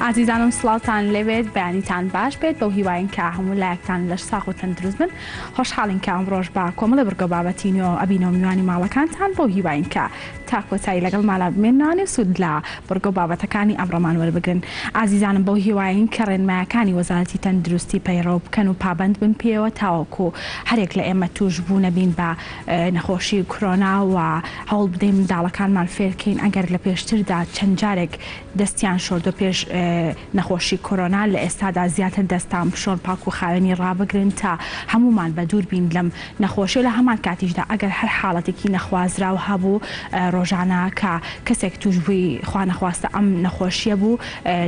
ئازیزانم سڵاوتان لەوێت بەیانیتان باش بێت بەو هیواین کە هەموو لایەکتان لەش ساغ و تەندروست بن خۆشحاڵین کە ئەمڕۆژ بە کۆمەڵە بڕگە بابەتینەوە ئەبینەوە میوانی ماڵەکانتان بەو هیواین کە تا کۆتایی لەگەڵ ماڵا بمێنانێ سوود لە بڕگە بابەتەکانی ئەمڕۆمان وەربگرن. ئازیزانم بەو هیواین کە ڕێنمایەکانی وەزارەتی تەندروستی پەیڕەو بکەن و پابند بن پێوە تاوەکو هەرێک لە ئێمە توش بوو نەبین بە نەخۆشی کۆرۆنا و هەوڵ بدەین منداڵەکانمان فێرکەین ئەگەر لە پێشتردا چەند جارێک دەستیان شۆردۆ پێش نەخۆشی کۆرۆنا لە ئێستادا زیاتر دەستان بشۆن پاک و خاوێنی ڕابگرن تا هەمومان بە دوور بین لەم نەخۆشی لە هەمان کاتیشدا ئەگەر هەر حاڵەتێکی نەخوازرا و هەبوو ڕۆژانە کە کەسێک توش بووی خوا نەخواستە ئەم نەخۆشیە بوو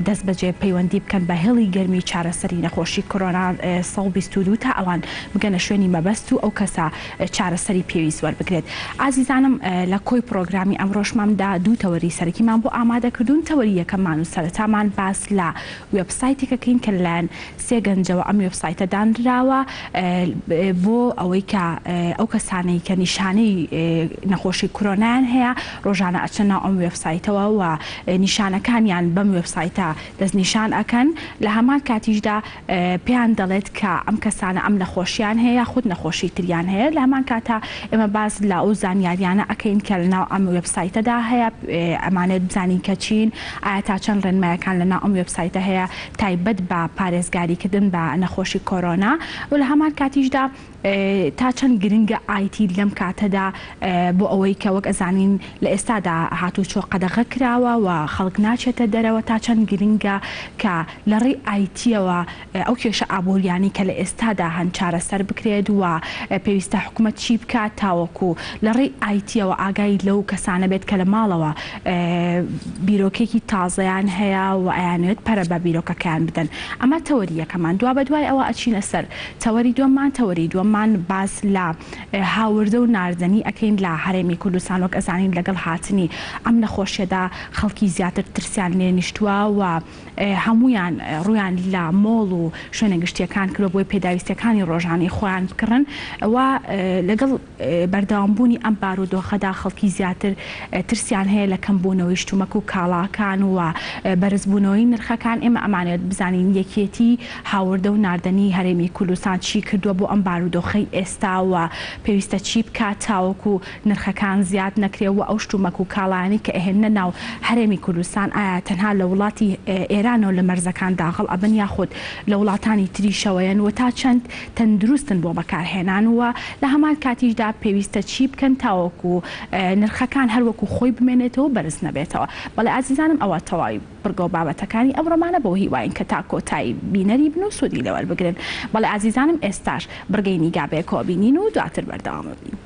دەست بەجێ پەیوەندی بکەن بە هێڵی گەرمی چارەسەری نەخۆشی کۆرۆنا 122 تا ئەوان بگەنە شوێنی مەبەست و ئەو کەسە چارەسەری پێویست وەربگرێت. ئازیزانم لە کۆی پرۆگرامی ئەمڕۆژماندا دوو تەوەری سەرەکیمان بۆ ئامادەکردوون. تەوەری یەکەممان و سەرەتامان باس لە وێبسایتێکەکەین کە لەلایەن سێ گەنجەوە ئەم وێبسایتە دانراوە بۆ ئەوەی کە ئەو کەسانەی کە نیشانەی نەخۆشی کۆرۆنایان هەیە ڕۆژانە ئەچەن ناو ئەم وێبسایتەوە و نیشانەکانیان بەم وێبسایتە دەستنیشان ئەکەن لە هەمان کاتیشدا پێیان دەڵێت کە ئەم کەسانە ئەم نەخۆشییان هەیە خود نەخۆشی تریان هەیە لە هەمان کاتە ئێمە باز لە ئەو زانیاریانە ئەەکەین کە لەناو ئەم وێبسایتەدا هەیە ئەمانێت بزانین کە چین ئایا تا چەند ڕێنمایەکان لەناو ئەم وێبسایتە هەیە تایبەت بە پارێزگاریکردن بە نەخۆشی کۆرۆنا و لە هەمان کاتیشدا تا چەند گرنگە ئایتی لەم کاتەدا بۆ ئەوەی کە وەک ئەزانین لە ئێستادا هاتوو چۆ قەدەغە کراوە و خەڵک ناچێتە دەرەوە تا چەند گرنگە کە لە ڕێی ئایتیەوە ئەو کێشە ئابوووریانی کە لە ئێستادا هەن چارەسەر بکرێت و پێویستە حکوومەت چی بکات تاوەکو لە ڕێی ئایتیەوە ئاگای لەو کەسانە بێت کە لە ماڵەوە بیرۆکێکی تازەیان هەیە و ئەیانوێت پەرە بە بیرۆکەکەیان بدەن. ئەمە تەوەری یەکەمان دوا بە دوای ئەوە ئەچینە سەر تەوەری دووەممان باس لە هاوردە و ناردنی ئەەکەین لە هەرێمی کوردستان وەک ئەزانین لەگەڵ هاتنی ئەم نەخۆشیەدا خەڵکی زیاتر ترسیان لێ نیشتووە و هەمویان ڕویان لە مۆڵ و شوێنە گشتیەکان کردو بۆی پێداویستەکانی ڕۆژانەی خۆیان بکڕن و لەگەڵ بەردەوامبوونی ئەم بارودۆخەدا خەڵکی زیاتر ترسیان هەیە لە کەمبوونەوەی شتومەک و کاڵاکان و بەرزبوونەوەی نرخەکان. ئێمە ئەمانێت بزانین یەکێتی هاوردە و ناردنی هەرێمی کوردستان چی کردووە بۆ ئەم بارودۆخەی ئێستا و پێویستە چی بکات تاوەکو نرخەکان زیاد نەکرێت و ئەو شتومەک و کاڵانی کە ئەهێنە ناو هەرێمی کوردستان ئایا تەنها لە وڵاتی ئێرانەوە لە مەرزەکان داخڵ ئەبن یاخود لە وڵاتانی تریشەوەیەن و تا چەند تەندروستن بۆ بەکارهێنان و لە هەمان کاتیشدا پێویستە چی بکەن تاوەکو نرخەکان هەروەکو خۆی بمێنێتەوە بەرز نەبێتەوە. بەڵێ ئازیزانم ئەوە تەواوی بڕگە و بابەتەکانی ئەمڕۆمانە بۆ هیواین کە تا کۆتایی بینەری بن و سوودی لەوەربگرن. بەڵێ ئازیزانم ئێستاش بڕگەی نیگابێکەوە بینین و دواتر بەردەوام بین.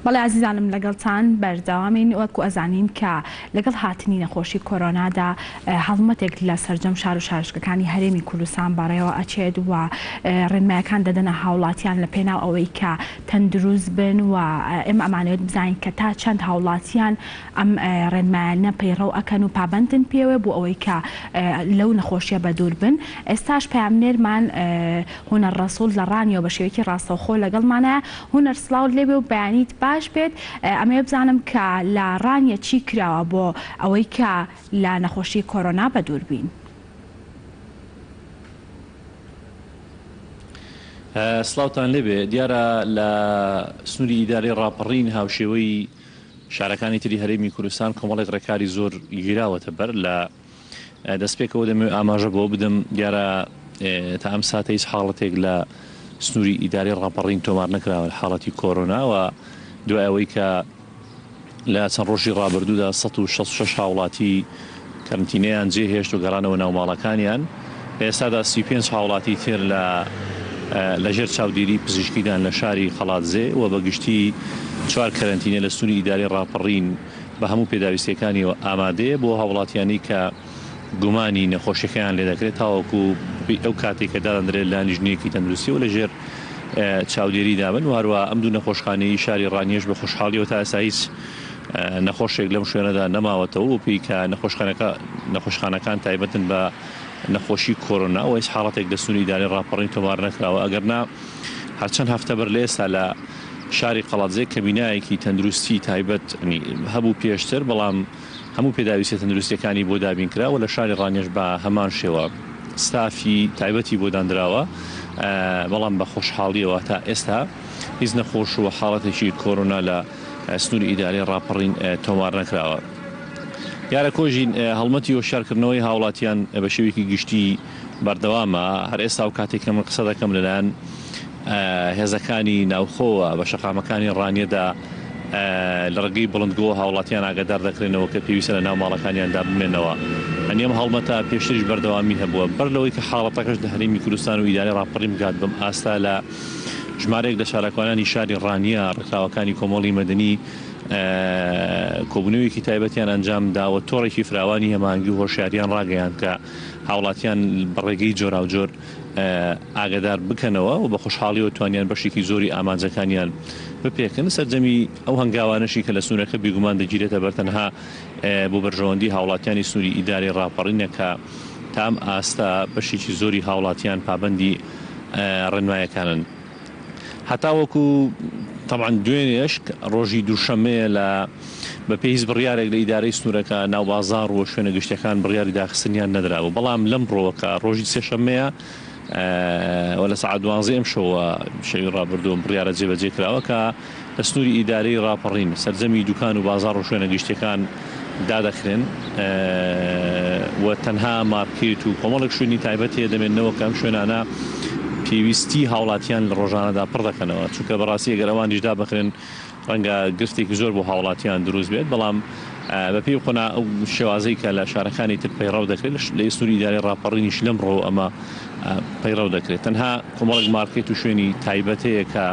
بەڵێ عزیزانم لەگەڵتان بەردەوامین وەکو ئەزانین کە لەگەڵ هاتنی نەخۆشی کۆرۆنادا هەڵمەتێک لە سەرجەم شار و شارشکەکانی هەرێمی کوردستان بەڕێوە ئەچێت و ڕێنمایەکان دەدەنە هاوڵاتیان لە پێناو ئەوەی کە تەندروست بن و ئێمە ئەمانەوێت بزانین کە تا چەند هاوڵاتیان ئەم ڕێنمایانە پەیڕەو ئەکەن و پابەندن پێوە بۆ ئەوەی کە لەو نەخۆشیە بەدوور بن. ئێستاش پامنێرمان هونەر ڕەسوول لە ڕانیەوە بە شێوەیەکی ڕاستەوخۆ لەگەڵمانە. هونەر سڵاو لێبێ و بەیانیت باش بێت. ئەمێ بزانم کە لە ڕانیە چی کراوە بۆ ئەوەی کە لە نەخۆشی کۆرۆنا بەدوور بین. سڵاوتان لێبێ. دیارە لە سنووری ئیدارەی ڕاپەڕین هاوشێوەی شارەکانی تری هەرێمی کوردستان کۆمەڵێک ڕێکاری زۆر گیراوەتە بەر لە دەستپێکەوە دەمێ ئاماژە بۆ بدەم. دیارە تا ئەم ساتە هیچ حاڵەتێک لە سنووری ئیدارەی ڕاپەڕین تۆمار نەکراوە حاڵەتی کۆرۆنا و دوای ئەوەی کە لە چەند ڕۆژی ڕابردوودا 166 هاوڵاتی کەرنتینەیان جێهێشت و گەڕانەوە ناو ماڵەکانیان. ئێستادا 35 هاوڵاتی تر لەژێر چاودێری پزیشکیدان لە شاری خەڵاتزێ و بەگشتی 4 کەرنتینە لە سنووری ئیدارەی ڕاپەڕین بە هەموو پێداویستیەکانیەوە ئامادەیە بۆ هاوڵاتیانی کە گومانی نەخۆشیەکەیان لێ دەکرێت تاوەکو ئەو کاتێک کە دادەنرێت لە نیژنەیەکی تەندروستی و لەژێر چاودێری دابن. وهروە ئەم دوو نەخۆشخانەی شاری ڕانیێش بە خۆشحاڵیەوە تا ئێستا هیچ نەخۆشێک لەم شوێنەدا نەماوەتەوە و پێی کە نەخۆشخانەکان تایبەتن بە نەخۆشی کۆرۆنا و هیچ حاڵەتێک لە سنووری ئیدارەی ڕاپەڕین تۆمار نەکراوە. ئەگەرنا هەرچەند هەفتە بەر لە ئێستا لە شاری قەڵاتزێ کە بینایەکی تەندروستی تایبەت هەبوو پێشتر، بەڵام هەموو پێداویستە تەندروستیەکانی بۆ دابین کراوە. لە شاری ڕانیێش بە هەمان شێوە ستافی تایبەتی بۆ دانراوە، بەڵام بە خۆشحاڵیەوە تا ئێستا هیچ نەخۆش و حاڵەتێکی کۆرۆنا لە سنووری ئیدارەی ڕاپەڕین تۆمار نەکراوە. یارە کۆژین هەڵمەتی هۆشیارکردنەوەی هاوڵاتیان بە شێوەیەکی گشتی بەردەوامە. هەر ئێستا و کاتێک کە من قسە دەکەم لەلایەن هێزەکانی ناوخۆوە بە شەقامەکانی ڕانیەدا لە ڕێگەی بڵندگۆ هاوڵاتیان ئاگادار دەکرێنەوە کە پێویستە لە ناو ماڵەکانیاندا بمێنەوە. ئەنیەم هەڵمەتە پێشتریش بەردەوامی هەبووە بەر لەوەی کە حاڵەتەکەش لە هەرێمی کوردستان و ئیدارەی ڕاپەڕین بگات بم ئاستا لە ژمارەیەک لە شارەکوانانی شاری ڕانیە ڕێکخراوەکانی کۆمەڵی مەدەنی کۆبوونەوەیەکی تایبەتیان ئەنجام داوە تۆڕێکی فراوانی هەمانگی و هۆشیاریان ڕاگەیان کە هاوڵاتیان بەڕێگەی جۆرا و جۆر ئاگادار بکەنەوە و بە خۆشحاڵیەوە توانیان بەشێکی زۆری ئامانجەکانیان بپێکن. سەرجەمی ئەو هەنگاوانەشی کە لە سنوورەکە بێگومان دەگیرێتە بەرتەنها بۆ بەرژەوەندی هاوڵاتیانی سنووری ئیدارەی ڕاپەڕینە کە تا ئەم ئاستا بەشێکی زۆری هاوڵاتیان پابەندی ڕێنمایەکانن. هەتا وەکو طبعا دوێنێش ڕۆژی دووشەمەیە لە بە پێیز بڕیارێک لە ئیدارەی سنوورەکە ناو بازاڕ و شوێنە گشتەکان بڕیاری داخستنیان نەدراوە، بەڵام لەم ڕۆوەکە ڕۆژی سێشەمەیە لە سەعات 12 ئەم شەوە شەوی ڕابردووە بڕیارە جێبەجێ کراوە کە لە سنووری ئیدارەی ڕاپەڕین سەرجەمی دوکان و بازاڕ و شوێنە گشتەکان دادەخرێن و تەنها مارکێت و کۆمەڵێک شوێنی تایبەت هەیە دەمێنەوە کە ئەم شوێنانە پێویستی هاوڵاتیان لە ڕۆژانەدا پڕ دەکەنەوە، چونکە بەڕاستی ئەگەر ئەوانیشدا بخرێن ڕەنگە گرفتێکی زۆر بۆ هاوڵاتیان دروست بێت. بەڵام بە پێی خۆنا ئەو شێوازەی کە لە شارەکانی تر پەیڕەو دەکرێت لە سنووری ئیدارەی ڕاپەڕینیش لەم ڕۆ ئەمە پەیڕەو دەکرێت. تەنها کۆمەڵێک مارکێت و شوێنی تایبەت هەیە کە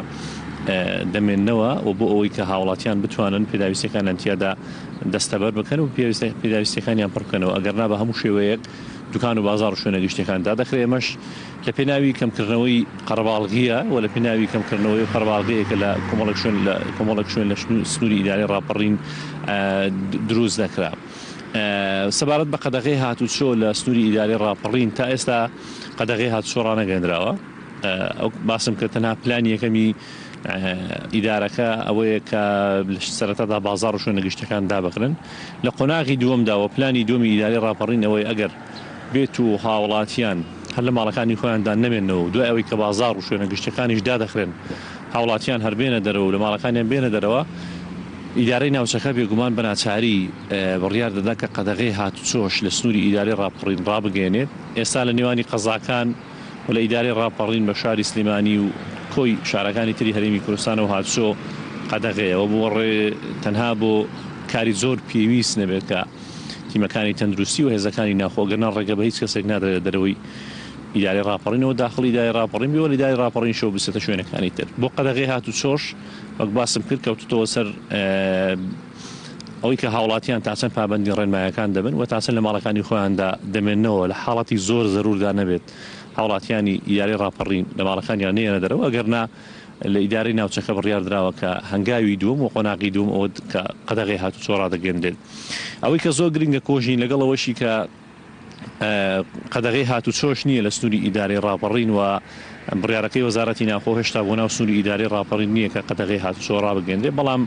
دەمێننەوە و بۆ ئەوەی کە هاوڵاتیان بتوانن پێداویستەکانیان تیادا دەستەبەر بکەن و پێداویستەکانیان پڕ بکەنەوە. ئەگەرنا بە هەموو شێوەیەک دوکان و بازاڕ و شوێنە گشتەکاندا دەکرێت. ئێمەش لە پێناوی کەمکردنەوەی قەرەباڵغیە و لە پێناوی کەمکردنەوەی قەرەباڵغەیەکە لە کۆمەڵێک شوێن لە سنووری ئیدارەی ڕاپەڕین دروست دەکرا. سەبارەت بە قەدەغەی هاتوچۆ لە سنووری ئیدارەی ڕاپەڕین تا ئێستا قەدەغەی هاتوچۆ ڕانەگەندراوە. ئەو باسم کرد تەنها پلانی یەکەمی ئیدارەکە ئەوەیە کە سەرەتادا بازاڕ و شوێنە گشتەکان دابخرن. لە قۆناغی دووەمداوە پلانی دووەمی ئیدارەی ڕاپەڕین ئەوەی ئەگەر بێت و هاوڵاتیان هەر لە ماڵەکانی خۆیاندا نەمێنەوە دوای ئەوەی کە بازاڕ و شوێنە گشتەکانیش دادەخرێن هاوڵاتیان هەر بێنە دەرەوە و لە ماڵەکانیان بێنە دەرەوە، ئیدارەی ناوچەکە بێگومان بەناچاری بڕیار دەدا کە قەدەغەی هاتوچۆش لە سنووری ئیدارەی ڕاپەڕین ڕابگەێنێت. ئێستا لە نێوانی قەزاکان و لە ئیدارەی ڕاپەڕین بە شاری سلێمانی و کۆی شارەکانی تری هەرێمی کوردستانەوە هاتوچۆ قەدەغەیەوە بۆ ڕێ تەنها بۆ کاری زۆر پێویست نەبێت کە تیمەکانی تەندروستی و هێزەکانی ناخۆگەرنا ڕێگە بە هیچ کەسێک نادرێت دەرەوەی ئیدارەی ڕاپەڕینەوە داخڵی ئیدارەی ڕاپەڕین بێەوە ئیدارەی ڕاپەڕین شەو بستێتە شوێنەکانی تر. بۆ قەدەغەی هاتوچۆش وەک باسم کرد کەوتوتەوە سەر ئەوەی کە هاوڵاتیان تا چەند پابەندی ڕێنمایەکان دەبن و تا چەند لە ماڵەکانی خۆیاندا دەمێننەوە لە حاڵەتی زۆر زەروردا نەبێت هاوڵاتیانی یاری ڕاپەڕین لە ماڵەکانیان نێنە دەرەوە ئەگەرنا لە ئیداری ناوچەکە بڕیاردراوە کە هەنگاوی دووەم و قۆناغی دووەم ئەوە کە قەدەغی هاتوچۆ ڕادەگەندێت ئەوەی کە زۆر گرنگە کۆژین لەگەڵ ئەوەشی کە قەدەغی هاتوچۆش نییە لە سنووری ئیداری ڕاپەڕین و بڕیارەکەی وەزارەتی ناوخۆ هێشتا بۆ ناو سنووری ئیداری ڕاپەڕین نییە کە قەدەغی هاتوچۆ ڕابگەندێت بەڵام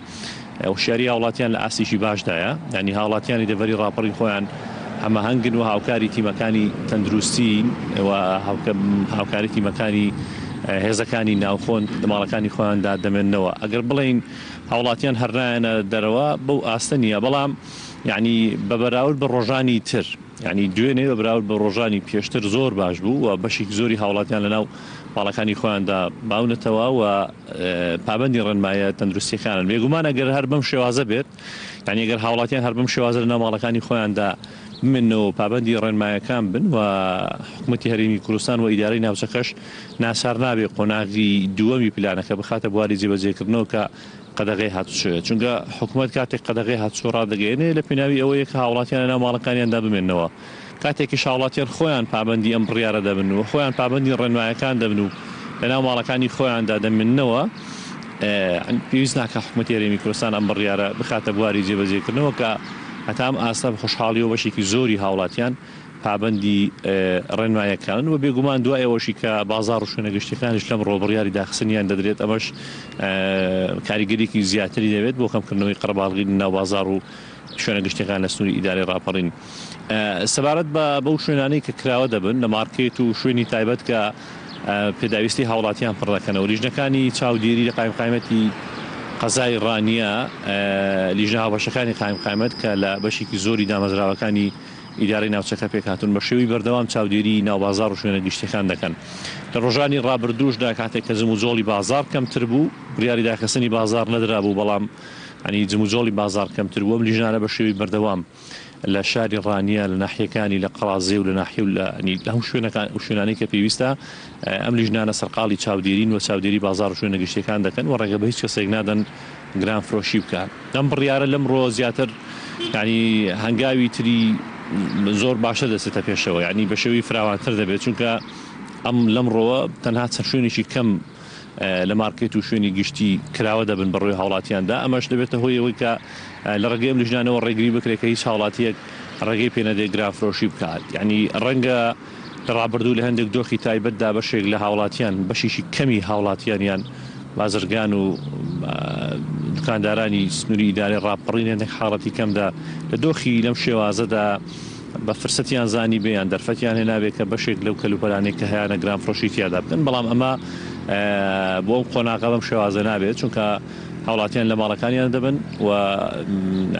هوشیاری هاوڵاتیان لە ئاسیشی باشدایە ینی هاوڵاتیانی دەڤەری ڕاپەڕین خۆیان هەمەهەنگن و هاوکاری تیمەکانی تەندروستی و هاوکاری تیمەکانی هێزەکانی ناوخۆن ماڵەکانی خۆیاندا دەمێننەوە ئەگەر بڵین هاوڵاتیان هەرنایەنە دەرەوە بەو ئاستە نییە بەڵام یعنی بە بەراورد بە ڕۆژانی تر ینی دوێنێ بە بەراورد بە ڕۆژانی پێشتر زۆر باش بوو و بەشێک زۆری هاوڵاتیان لەناو ماڵەکانی خۆیاندا باونەتەوە و پابەندی ڕێنمایە تەندروستیەکانن بێگومان ئەگەر هەر بەم شێوازە بێت یعنی ئەگەر هاوڵاتیان هەر بەم شێوازە لەناو ماڵەکانی خۆیاندا منەوە پابەندی ڕێنمایەکان بن و حکوومەتی هەرێمی کوردستان و ئیدارەی ناوچەکەش ناسار نابێت قۆناغی دووەمی پلانەکە بخاتە بواری جێبەجێکردنەوە کە قەدەغی هاتوچۆیە چونکە حکوومەت کاتێک قەدەغی هاتوچۆ ڕادەگەێنێ لە پێناوی ئەوەیە کە هاوڵاتیان لەناو ماڵەکانیاندا بمێننەوە کاتێکی هاوڵاتیان خۆیان پابەندی ئەم بڕیارە دەبن و خۆیان پابەندی ڕێنمایەکان دەبن و لەناو ماڵەکانی خۆیاندا دەمێننەوە پێویست ناکە حکوومەتی هەرێمی کوردستان ئەم بڕیارە بخاتە بواری جێبەجێکردنەوە کە هەتام ئاستا خۆشحاڵی و بەشێکی زۆری هاوڵاتیان پابەندی ڕێنمایەکان و بێگومان دوای ئەوەشی کە بازار و شوێنە گەشتەکانیش لەم ڕۆبڕیاری داخستنیان دەدرێت ئەمەش کاریگەریەکی زیاتری دەوێت بۆ کەمکردنەوەی قەرەباڵغی ناو بازار و شوێنە گەشتەکان لە سنووری ئیداری ڕاپەڕین سەبارەت بە بەو شوێنانەی کە کراوە دەبن لە مارکێت و شوێنی تایبەت کە پێداویستی هاوڵاتیان پڕ دەکەنەوە لیژنەکانی چاودێری لە قایمقامەتی قەزای ڕانیە لیژنە هاوبەشەکانی قایمقامەت کە لە بەشێکی زۆری دامەزراوەکانی ئیدارەی ناوچەکە پێکهاتون بە شێوی بەردەوام چاودێری ناوبازار و شوێنە گەشتەکان دەکەن لە ڕۆژانی ڕابردووشدا کاتێک کە جموجۆڵی بازار کەمتر بوو بڕیاری داخستنی بازار نەدرا بوو بەڵام ینی جموجۆڵی بازار کەمتر بووە لیژنانە بە شێوی بەردەوام لە شاری ڕانیە لە ناحیەکانی لە قەڵازێ و لە ناحیە و لە هەموو شوێنەکان و شوێنانەی کە پێویستە ئەم لیژنانە سەرقاڵی چاودێرین و چاودێری بازار و شوێنە گەشتەکان دەکەن و ڕێگە بە هیچ کەسێک نادەن گران فرۆشی بکات ئەم بڕیارە لەمڕۆ زیاتر ینی هەنگاوی تری زۆر باشە دەچێتە پێشەوە ینی بە شێوی فراوانتر دەبێت چونکە ئەم لەمڕۆوە تەنها چەند شوێنێکی کەم لە مارکێت و شوێنی گشتی کراوە دەبن بەڕووی هاوڵاتیاندا ئەمەش دەبێتە هۆی ئەوەی کە لە ڕێگەی ئەم لیژنانەوە ڕێگری بکرێت کە هیچ هاوڵاتیەک ڕێگەی پێنەدێ گران فرۆشی بکات ینی ڕەنگە لە ڕابردوو لە هەندێک دۆخی تایبەتدا بەشێک لە هاوڵاتیان بەشیشی کەمی هاوڵاتیانیان بازرگان و دکاندارانی سنووری ئیداری ڕاپەڕین هەندێک حاڵەتی کەمدا لە دۆخی لەم شێوازەدا بە فرسەتیان زانی بێیان دەرفەتیان هێنابێت کە بەشێک لەو کەلوپەلانێک کە هەیەە گران فرۆشی تیادا بکەن بەڵام ئەمە بۆ قۆناغە بەم شێوازە نابێت چونکە هاوڵاتیان لە ماڵەکانیان دەبن و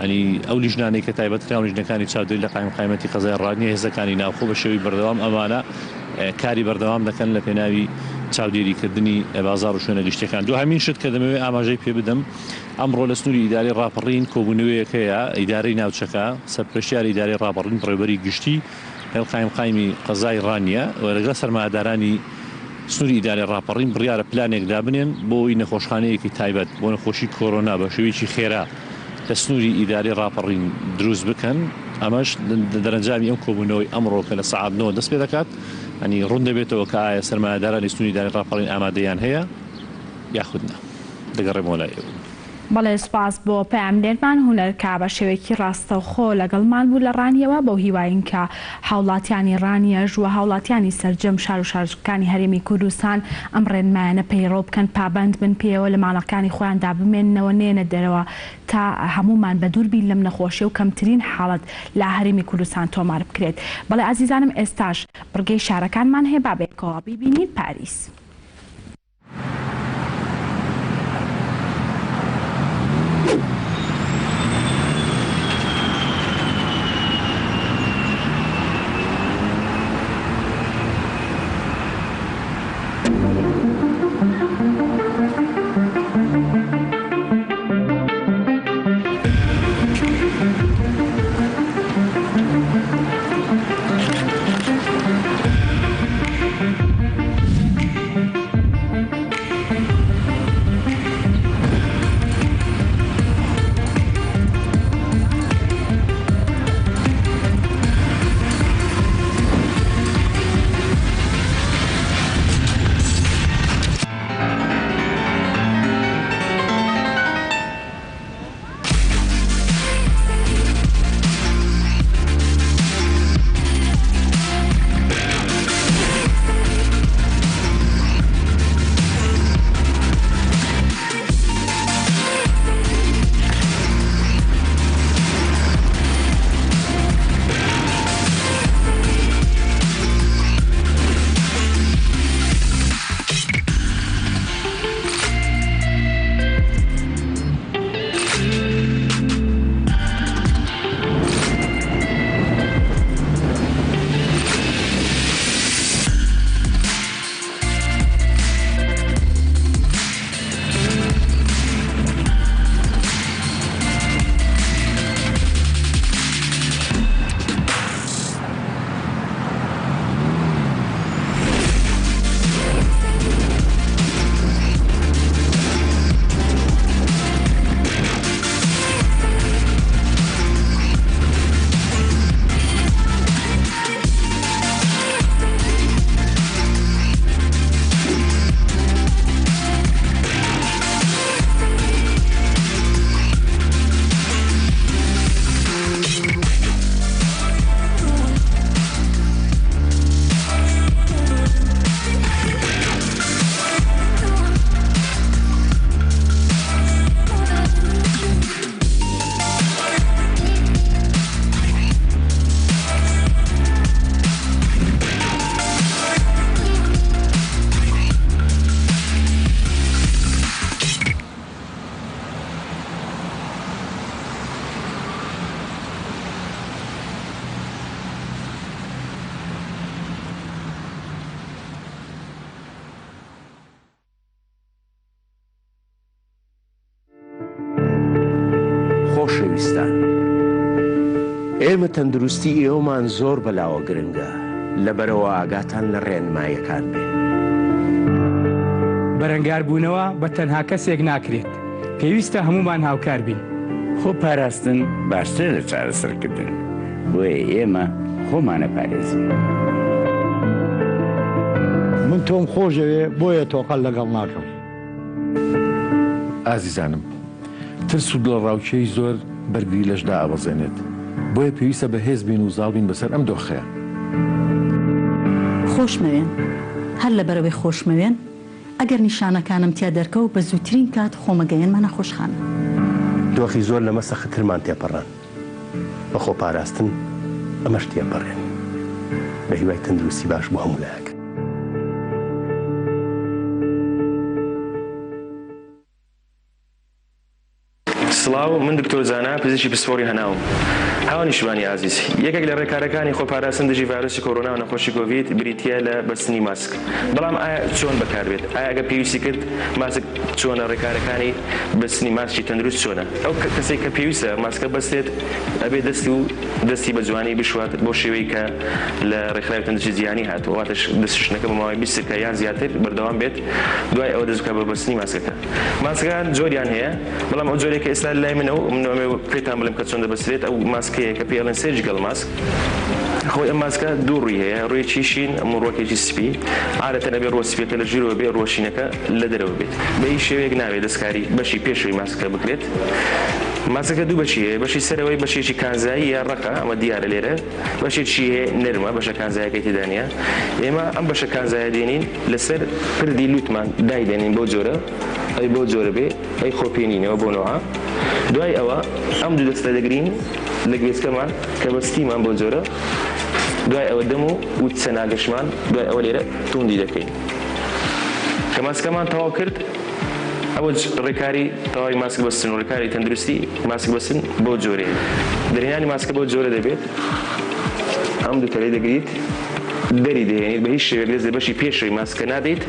ینی ئەو لیژنانەی کە تایبەتکراون لیژنەکانی چاودێری لە قایمقامەتی قەزای ڕانیە هێزەکانی ناوخۆ بە شێوی بەردەوام ئەمانە کاری بەردەوام دەکەن لە پێناوی چاودێریکردنی بازار و شوێنە گەشتەکان دو هەمین شت کە دەمەوێت ئاماژەی پێ بدەم ئەمڕۆ لە سنووری ئیداری ڕاپەڕین کۆبوونەوەیەکەیە ئیدارەی ناوچەکە سەرپرشتیاری ئیداری ڕاپەڕین ڕێبەری گشتی هێڵ قایمقامی قەزای ڕانیە و لەگەڵ سەرمایهدارانی سنووری ئیداری ڕاپەڕین بڕیارە پلانێک دابنێن بۆی نەخۆشخانەیەکی تایبەت بۆ نەخۆشی کۆرۆنا بە شێوەیەکی خێرا لە سنووری ئیداری ڕاپەڕین دروست بکەن ئەمەش دەرەنجامی ئەم کۆبوونەوەی ئەمڕۆ کە لە سەعات 9 دەست پێ دەکات ئەنی ڕوون دەبێتەوە کە ئایا سەرمایهدارانی سنووری ئیداری ڕاپەڕین ئامادەیان هەیە یاخودنا دەگەڕێمەوە لای ئێوە بەڵێ سپاس بۆ پەیامدێرمان هونەرکا بە شێوەیەکی ڕاستەوخۆ لەگەڵمان بوو لە ڕانیەوە بۆ هیواین کە هاوڵاتیانی ڕانیەژ و هاوڵاتیانی سەرجەم شار و شارەکانی هەرێمی کوردستان ئەم ڕێنمایانە پەیڕۆ بکەن پابند بن پێوە لە ماڵەکانی خۆیاندا بمێننەوە نێنە دەرەوە تا هەمومان بە دووربین لەم نەخۆشیە و کەمترین حاڵەت لە هەرێمی کوردستان تۆمار بکرێت. بەڵێ ئازیزانم ئێستاش بڕگەی شارەکانمان هەیە بابێتەوە بیبینین پاریس. خۆشەویستان ئێمە تەندروستی ئێوەمان زۆر بەلاوە گرنگە لەبەرەوە ئاگاتان لە ڕێنماییەکان بێ بەرەنگاربوونەوە بە تەنها کەسێک ناکرێت پێویستە هەمومان هاوکار بین خۆ پاراستن باشتر لە چارەسەرکردن بۆیە ئێمە خۆمانە پارێزین من تۆم خۆشەوێ بۆیە تۆقەل لەگەڵ ناکەم ئازیزانم ترس و دڵڕاوکێی زۆر بەرگری لەشدا ئاوەزێنێت بۆیە پێویستە بە هێز بین و زاڵ بین بەسەر ئەم دۆخەیە خۆشمەوێن هەر لەبەرەوەی خۆشمەوێن ئەگەر نیشانەکانم تیا دەرکەوت بە زووترین کات خۆمەگەیەنمانە خۆشخانە دۆخی زۆر لەمە سەختترمان تێپەڕان بە خۆ پاراستن ئەمەش تێپەڕێن بە هیوای تەندروستی باش بۆ هەموو لایەک سڵاو من دکتۆر زانا پزیشکی پسپۆری هەناوم هاوانی شوانی عزیز یەکێک لە ڕێکارەکانی خۆپاراستن دژی ڤایرۆسی کۆرۆنا و نەخۆشی کۆڤید بریتیە لە بەستنی ماسک بەڵام ئایا چۆن بەکاربێت ئایا ئەگە پێویستی کرد ماسک چۆنە ڕێکارەکانی بەستنی ماسکی تەندروست چۆنە ئەو کەسێک کە پێویستە ماسکە بەستێت ئەبێ دەستی بە جوانی بشوات بۆ شێوەی کە لە ڕێکخراوی تەندروستی جیهانی هاتووە واتەش دەستشنەکە بە ماوەی 20 کە یان زیاتر بەردەوام بێت دوای ئەوە دەست بکە بە بەستنی ماسکەکە ماسکەکان جۆریان هەیە بەڵام ئەو جۆرێک کە ئێستا لای منەوە پێتان بڵێم کە چۆن دەبەسترێت ئەو ماسکەیە کە پێڵێن سێرجیکەڵ ماسک خۆی ئەم ماسکە دوو ڕووی هەیە ڕوویەکی شین ئەمە ڕۆکێکی سپی عادەتەن ئەبێ ڕۆ سپیەکە لە ژیرەوە بێ ڕۆشینەکە لە دەرەوە بێت بە هیچ شێوەیەک ناوێت دەستکاری بەشی پێشەوەی ماسکەکە بکرێت ماسکەکە دوو بەشی هەیە بەشی سەرەوەی بەشێکی کانزایی یا ڕقە ئەمە دیارە لێرە بەشێکی هەیە نەرمە بەشە کانزایەکەی تێدانە ئێمە ئەم بەشە کانزایە دێنین لەسەر پردی لوتمان دایدێنین بۆ جۆرە ئەی بۆ جۆرە بێ ئەی خۆپێنینەوە بۆ نەوە دوای ئەوە ئەم دوو دەستە دەگرین لە گوێچکەمان کە بەستیمان بۆ جۆرە دوای ئەوە دەم و چەناگەشمان دوای ئەوە لێرە توندی دەکەین کە ماسکەمان تەواو کرد ئەوە ڕێکاری تەواوی ماسک بەستن و ڕێکاری تەندروستی ماسک بەستن بۆ جۆرێ دەرێنانی ماسکە بۆ جۆرە دەبێت ئەم دوو تەلەی دەگریت دەری دەهێنیت بە هیچ شێوەیەک لەس بەشی پێشەوەی ماسکە نادەیت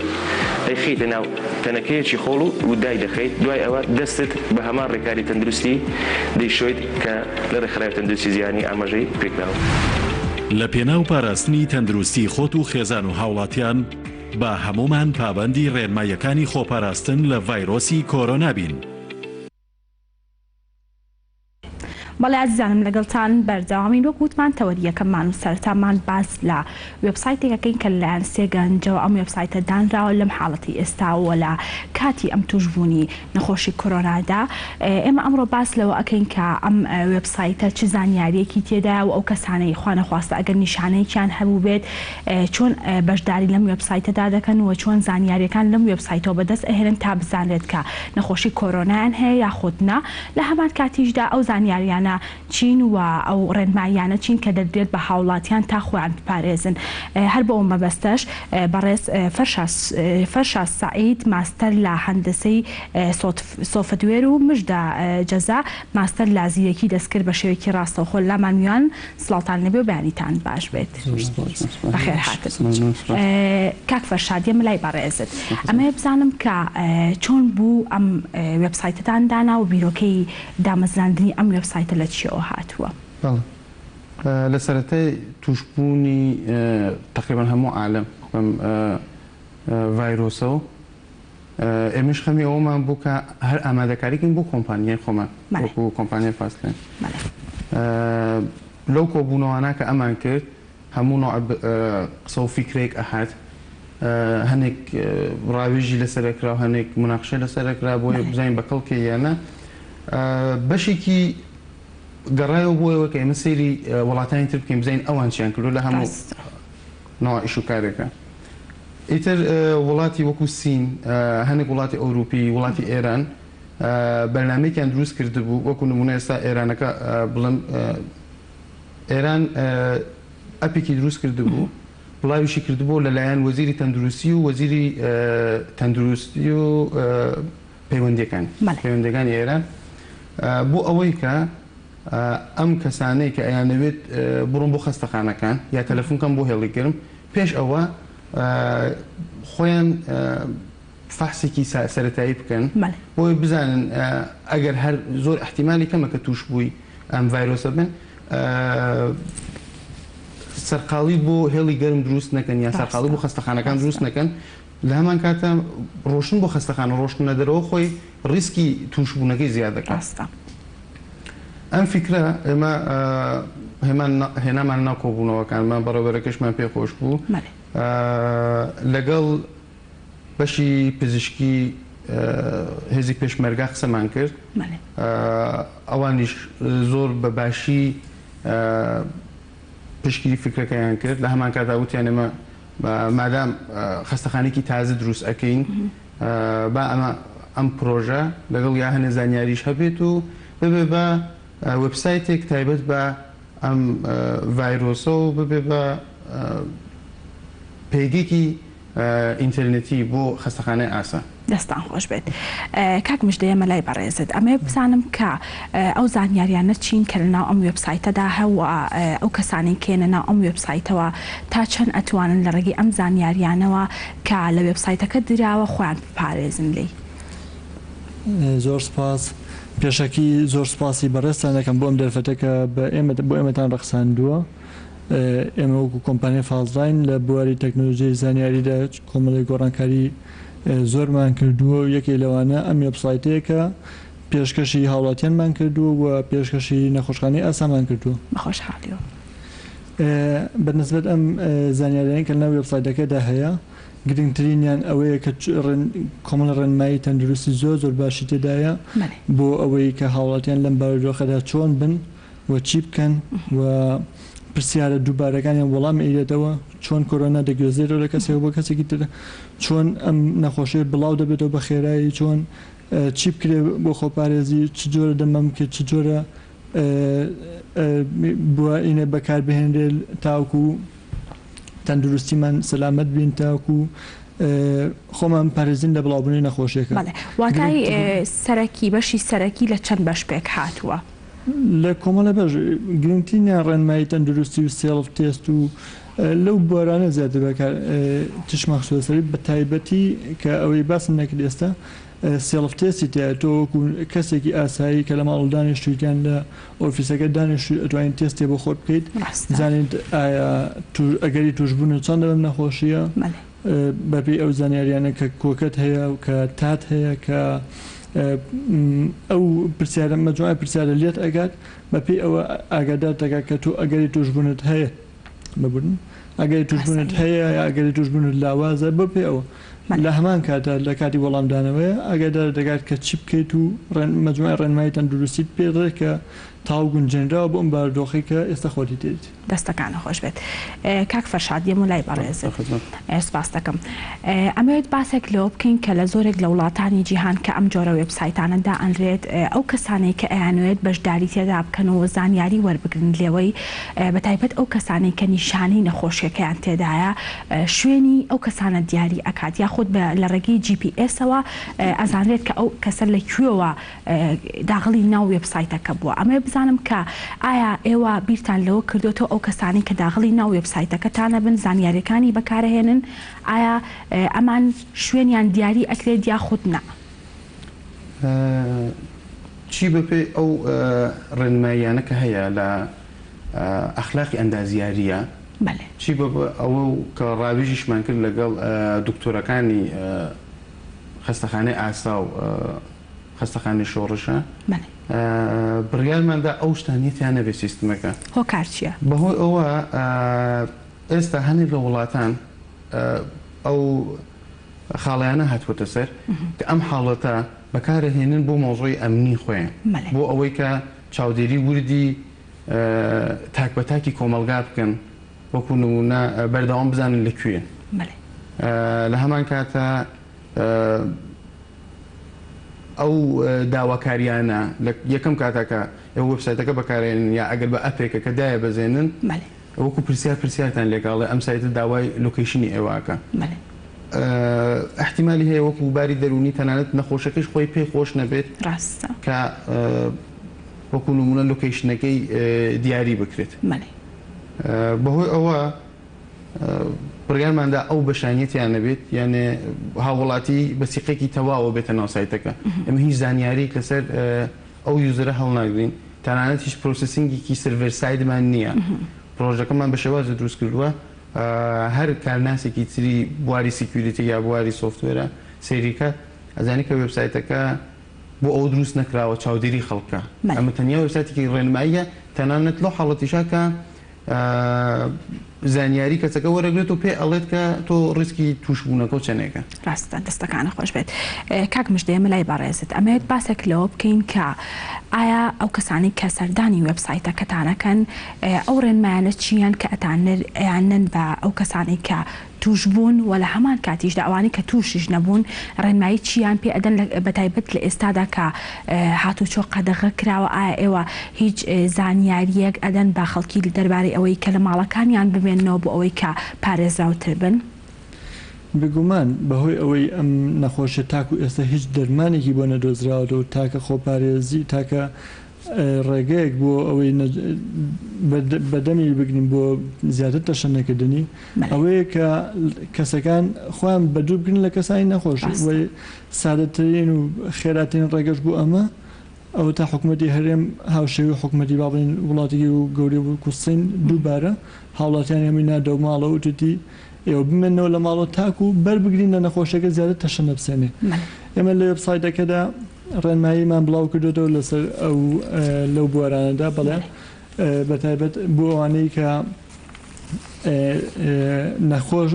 دەیخیتە ناو تەنەکەیەکی خۆڵ و دای دەخەیت دوای ئەوە دەستت بە هەمان ڕێکاری تەندروستی دەیشۆیت کە لە ڕێکخراوی تەندروستی زیانی ئاماژەی پێکراوە لە پێناو پاراستنی تەندروستی خۆت و خێزان و هاوڵاتیان با هەمومان پابەندی ڕێنماییەکانی خۆپاراستن لە ڤایرۆسی کۆرۆنا بین. بەڵێ عزیزانم لەگەڵتان بەردەوامین وەک وتمان تەوەریەکەمان و سەرتامان باس لە وێبسایتێکەکەین کە لەلایەن سێگەنجەوە ئەم وێبسایتە دانراوە لەم حاڵەتی ئێستاوە لە کاتی ئەم توشبوونی نەخۆشی کۆرۆنادا ئێمە ئەمڕۆ باس لەوە ئەەکەین کە ئەم وێبسایتە چ زانیاریەکی تێدا و ئەو کەسانەی خوانەخواستە ئەگەر نیشانەیەکیان هەبوو بێت چۆن بەشداری لەم وێبسایتەدا دەکەن و چۆن زانیاریەکان لەم وێبسایتەوە بەدەست ئەهێنن تا بزانرێت کە نەخۆشی کۆرۆنایان هەیە یاخودنا لە هەمان کاتیشدا ئەو زانیاریان چین و ئەو ڕێنماییانە چین کە دەدرێت بە هاوڵاتیان تا خۆیان بپارێزن هەر بۆ ئەو مەبەستەش بەڕێز فەرشا سعید ماستەر لە هەندسەی سۆفتوێر و مژدا جەزا ماستەر لە زیرەکی دەستکرد بە شێوەیەکی ڕاستەوخۆ لەمانویان سڵاوتان لەبێ و بەیانیتان باش بێت بەخێر هاتن کاک فەرشاد دێمە لای بەڕێزت ئەمە بزانم کە چۆن بوو ئەم وێبسایتتان دانا و بیرۆکەی دامەزراندنی ئەم وێبسایتە لە چیەوە هاتووە لە سەرەتای توشبوونی تقریبان هەموو عالم ڤایرۆسە و ئێمەش خەمی ئەوەمان بوو کە هەر ئامادەکاریکن بۆ کۆمپانیای خۆمان وەکو کۆمپانیای فاستلێن لەو کۆبوونەوانە کە ئەمان کرد هەموو نوع قسە و فیکرێک ئەهات هەنێک ڕاوێژی لەسەرکرا و هەنێک مناقشە لەسەرکرا بۆیە بزانین بەکەڵکە یانە بەشێکی گەڕایەوە بۆیەوە کە ئێمە سەیری وڵاتانی تر بکەین بزانین ئەوان چیان کردو لە هەموو نوع ئیشوکارێکە ئیتر وڵاتی وەکو سین هەنێک وڵاتی ئەوروپی وڵاتی ئێران بەرنامەیەکیان دروست کرده بوو وەکو نمونە ئێستا ئێرانەکە بڵم ئێران ئەپێکی دروست کرده بوو بڵاویشی کردبوو لەلایەن وەزیری تەندروستی و وەزیری تەندروستی و پەیوەندیەکانی ئێران بۆ ئەوەی کە ئەم کەسانەی کە ئەیانەوێت بڕۆن بۆ خەستەخانەکان یا تەلەفۆنکەم بۆ هێڵیگرم پێش ئەوە خۆیان فحسێکی سەرەتایی بکەن بۆی بزانن ئەگەر هەر زۆر احتیمالی کەمە کە توش بووی ئەم ڤایرۆسە بن سەرقاڵی بۆ هێڵی گەرم دروست نەکەن یا سەرقاڵی بۆ خەستەخانەکان دروست نەکەن لە هەمان کاتە ڕۆشن بۆ خەستەخانە ڕۆشتنە دەرەوە خۆی ڕیسکی توشبوونەکەی زیاد دەکات. ئەم فکرە ئێمە هێنامان ناو کۆبوونەوەکانمان بەڕێوەبەرەکەشمان پێخۆش بوو لەگەڵ بەشی پزیشکی هێزی پێشمەرگا قسەمان کرد ئەوانیش زۆر بەباشی پشگیری فکرەکەیان کرد لە هەمان کاتا وتیان ئێمە مادام خەستەخانێکی تازە دروست ئەەکەین با ئەمە ئەم پرۆژە لەگەڵ یا هەنە زانیاریش هەبێت و ببێ بە وبسایتێک تایبەت بە ئەم ڤایرۆسە و ببێ بە پێگێکی ئینتەرنێتی بۆ خەستەخانەی ئاسا. دەستان خۆش بێت کاک مژدەیە مەلای بەڕێزت ئەمێ بزانم کە ئەو زانیاریانە چین کە لەناو ئەم وێبسایتەدا هەوە ئەو کەسانی کێنە ناو ئەم وێبسایتەوە تا چەند ئەتوانن لە ڕێگەی ئەم زانیاریانەوە کە لە وێبسایتەکە دراوە خۆیان بپارێزن لێی. زۆر سپاس پێشەکی زۆر سپاسی بەڕێستان دەکەم بۆ ئەم دەرفەتەکە بۆ ئێمەتان ڕەخساندووە. ئێمە وەکو کۆمپانیای فازلاین لە بواری تەکنۆلۆژیای زانیاریدا کۆمەڵی گۆڕانکاری زۆرمان کردووە و یەکێک لەوانە ئەم وێبسایتەیە پێشکەشی هاوڵاتیانمان کردووە و پێشکەشی نەخۆشخانەی ئاسامان کردووە. بەخۆشحاڵیەوە بەنسبەت ئەم زانیاریانی کە لەناو وێبسایتەکەدا هەیە گرنگترینیان ئەوەیە کە کۆمەڵ ڕێنمایی تەندروستی زۆر باشی تێدایە بۆ ئەوەی کە هاوڵاتیان لەم بارودۆخەدا چۆن بن و چی بکەن و پرسیارە دووبارەکانیان وەڵام ئەیرێتەوە چۆن کۆرۆنا دەگوێزێتەوە لە کەسێک بۆ کەسێکی تر چۆن ئەم نەخۆشی بڵاو دەبێتەوە بە خێرایی چۆن چی بکرێ بۆ خۆپارێزی چ جۆرە دەمەم کرد چ جۆرە بووە بەکاربهێنرێ تاوکو تەندروستیمان سەلامەت بین تاوکو خۆمان پارێزین لە بڵاوبوونی نەخۆشیەکە. واتای سەرەکی بەشی سەرەکی لە چەند بەش پێک هاتووە؟ لە کۆمەڵە بەش گرنگترینیان ڕێنمایی تەندروستی و سێڵف تێست و لەو بۆرانە زیاتر بەکار تشمەخصوصی بە تایبەتی کە ئەوەی باسم نەکرد ئێستا سێڵف تێستی تایە تۆ وەکو کەسێکی ئاسایی کە لە ماڵ دانیشتوویان لە ئۆفیسەکە دانیشتوی ئەتوانین تێستی بۆ خۆت بکەیت زانیت ئایا ئەگەری توشبوون چۆن دەبم نەخۆشیە بەپی ئەو زانیاریانە کە کۆکەت هەیە و کە تات هەیە کە ئەو پرسیارە مەجموعە پرسیارە لێت ئەگات بەپی ئەوە ئاگادار دەکات کە تۆ ئەگەری توشبوونت هەیە ببوون ئەگەری توشبوونت هەیە یا ئەگەری توشبوونت لاوازە بەپی ئەوە لە هەمان کاتە لە کاتی وەڵامدانەوەی ئاگادار دەگات کە چی بکەیت و مەجموعە ڕێنمایی تەندروستیت پێدڕێت کە تاو گونجێنراوە بۆ ئەم بارودۆخی کە ئێستا خۆتی تێت. دەستەکانە خۆش بێت. کاک فەرشاد دێم و لای بەڕێزت سپاس دەکەم. ئەمەوێت باسێک لەوە بکەین کە لە زۆرێک لە وڵاتانی جیهان کە ئەم جۆرە وێبسایتانەدا ئەنرێت ئەو کەسانەی کە ئەیانوێت بەشداری تێدا بکەنەوە زانیاری وەربگرن لێوەی بەتایبەت ئەو کەسانی کە نیشانەی نەخۆشیەکەیان تێدایە شوێنی ئەو کەسانە دیاری ئەکات یاخود لە ڕێگەی GPS-ەوە ئەزانرێت کە ئەو کەسە لەکوێوە داغڵی ناو وێبسایتەکە بووە. ئەمە بزانم کە ئایا ئێوە بیرتان لەوە کردوێتەوە ئەو کەسانی کە داغڵی ناو وێبسایتەکەتانە بن زانیاریەکانی بەکارهێنن ئایا ئەمان شوێنیان دیاری ئەکرێت یاخود نا؟ چی بەپێ ئەو ڕێنماییانە کە هەیە لە ئەخلاقی ئەندازیاریە چی ئەوە کە ڕاوێژیشمان کرد لەگەڵ دکتۆرەکانی خەستەخانەی ئاسا و خەستەخانەی شۆڕشە بڕیارماندا ئەو شتانیەتیان نەبێ سیستمەکە هۆکار چییە؟ بەهۆی ئەوە ئێستا هەنێک لە وڵاتان ئەو خاڵیانە هاتووەتە سەر کە ئەم حاڵەتە بەکارهێنن بۆ مۆزۆی ئەمنی خۆیان بۆ ئەوەی کە چاودێری وردی تاکبەتاکی کۆمەلگا بکەن وەکو نمونە بەردەوام بزانن لەکوێن لە هەمان کاتە ئەو داواکاریانە یەکەم کاتەکە ئەو وەبسایتەکە بەکارێنن یا ئەگەر بە ئەپێکە کە دایە بەزێنن وەکو پرسیارتان لێکاڵێ ئەم سایتە داوای لۆکیشنی ئێواکە احتیمالی هەیە وەکو باری دەرونی تەنانەت نەخۆشەکەش خۆی پێی خۆش نەبێت کە وەکو نمونە لۆکیشنەکەی دیاری بکرێت بەهۆی ئەوە بڕگارماندا ئەو بەشانیەتیان نەبێت یعنی هاوڵاتی بەسیقێکی تەواوە بێتە ناو سایتەکە ئەمە هیچ زانیاریک لەسەر ئەو یوزرە هەڵناگرین تەنانەت هیچ پرۆسسینگێکی سرڤەر سایدمان نییە پرۆژەکەمان بە شێوازە دروست کردووە هەر کارناسێکی تری بواری سیکیوریتی یا بواری سۆفتوێرە سێریکە ئەزانی کە وێبسایتەکە بۆ ئەو دروست نەکراوە چاودێری خەڵکە ئەمە تەنیا وێبسایتێکی ڕێنماییە تەنانەت لەو حاڵەتیشاکە زانیاری کەسەکە وەرەگرێت و پێ ئەڵێت کە تۆ ڕیسکی توشبوونەکە و چەنێکە ڕاستە دەستەکانە خۆش بێت کاک مژدەیەمە لای بەڕێزت ئەمەوێت باسێک لەوە بکەین کە ئایا ئەو کەسانی کە سەردانی وێبسایتەکەتانەکەن ئەو ڕێنمایانە چیان کە ئەتانیان بە ئەو کەسانی کە توش بوون و لە هەمان کاتیشدا ئەوانی کە تووشیش نەبوون ڕێنمایی چیان پێ ئەدەن بەتایبەت لە ئێستادا کە هاتوچۆ قەدەغە کراوە ئایا ئێوە هیچ زانیاریەک ئەدەن با خەڵکی دەربارەی ئەوەی کە لە ماڵەکانیان ببێنەوە بۆ ئەوەی کە پارێزراوتر بن؟ بگومان بەهۆی ئەوەی ئەم نەخۆشیە تاکو ئێستا هیچ دەرمانێکی بۆ نەدۆزراوە و تاکە خۆپارێزی تاکە ڕێگەیەک بۆ ئەوەی بەدەمی بگرین بۆ زیاتر تەشەنەکردنی ئەوەیە کە کەسەکان خۆیان بەدوو بگرن لە کەسانی نەخۆش وی سادەترین و خێراترین ڕێگەش بوو ئەمە ئەوە تا حکوومەتی هەرێم هاوشێوی حکوومەتی باڵین وڵاتێکی و گەوری و کوسین دووبارە هاوڵاتیان هەمی نادەو ماڵە وتتی ئێوە بمێنەوە لە ماڵەوە تاکو بەربگرین لە نەخۆشەکە زیاتر تەشەنە بسێنێ ئێمە لە وێبسایتەکەدا ڕێنماییمان بڵاو کردێتەوە لەسەر ئەو لەو بوارانەدا بەڵێ بەتایبەت بۆ ئەوانەی کە نەخۆش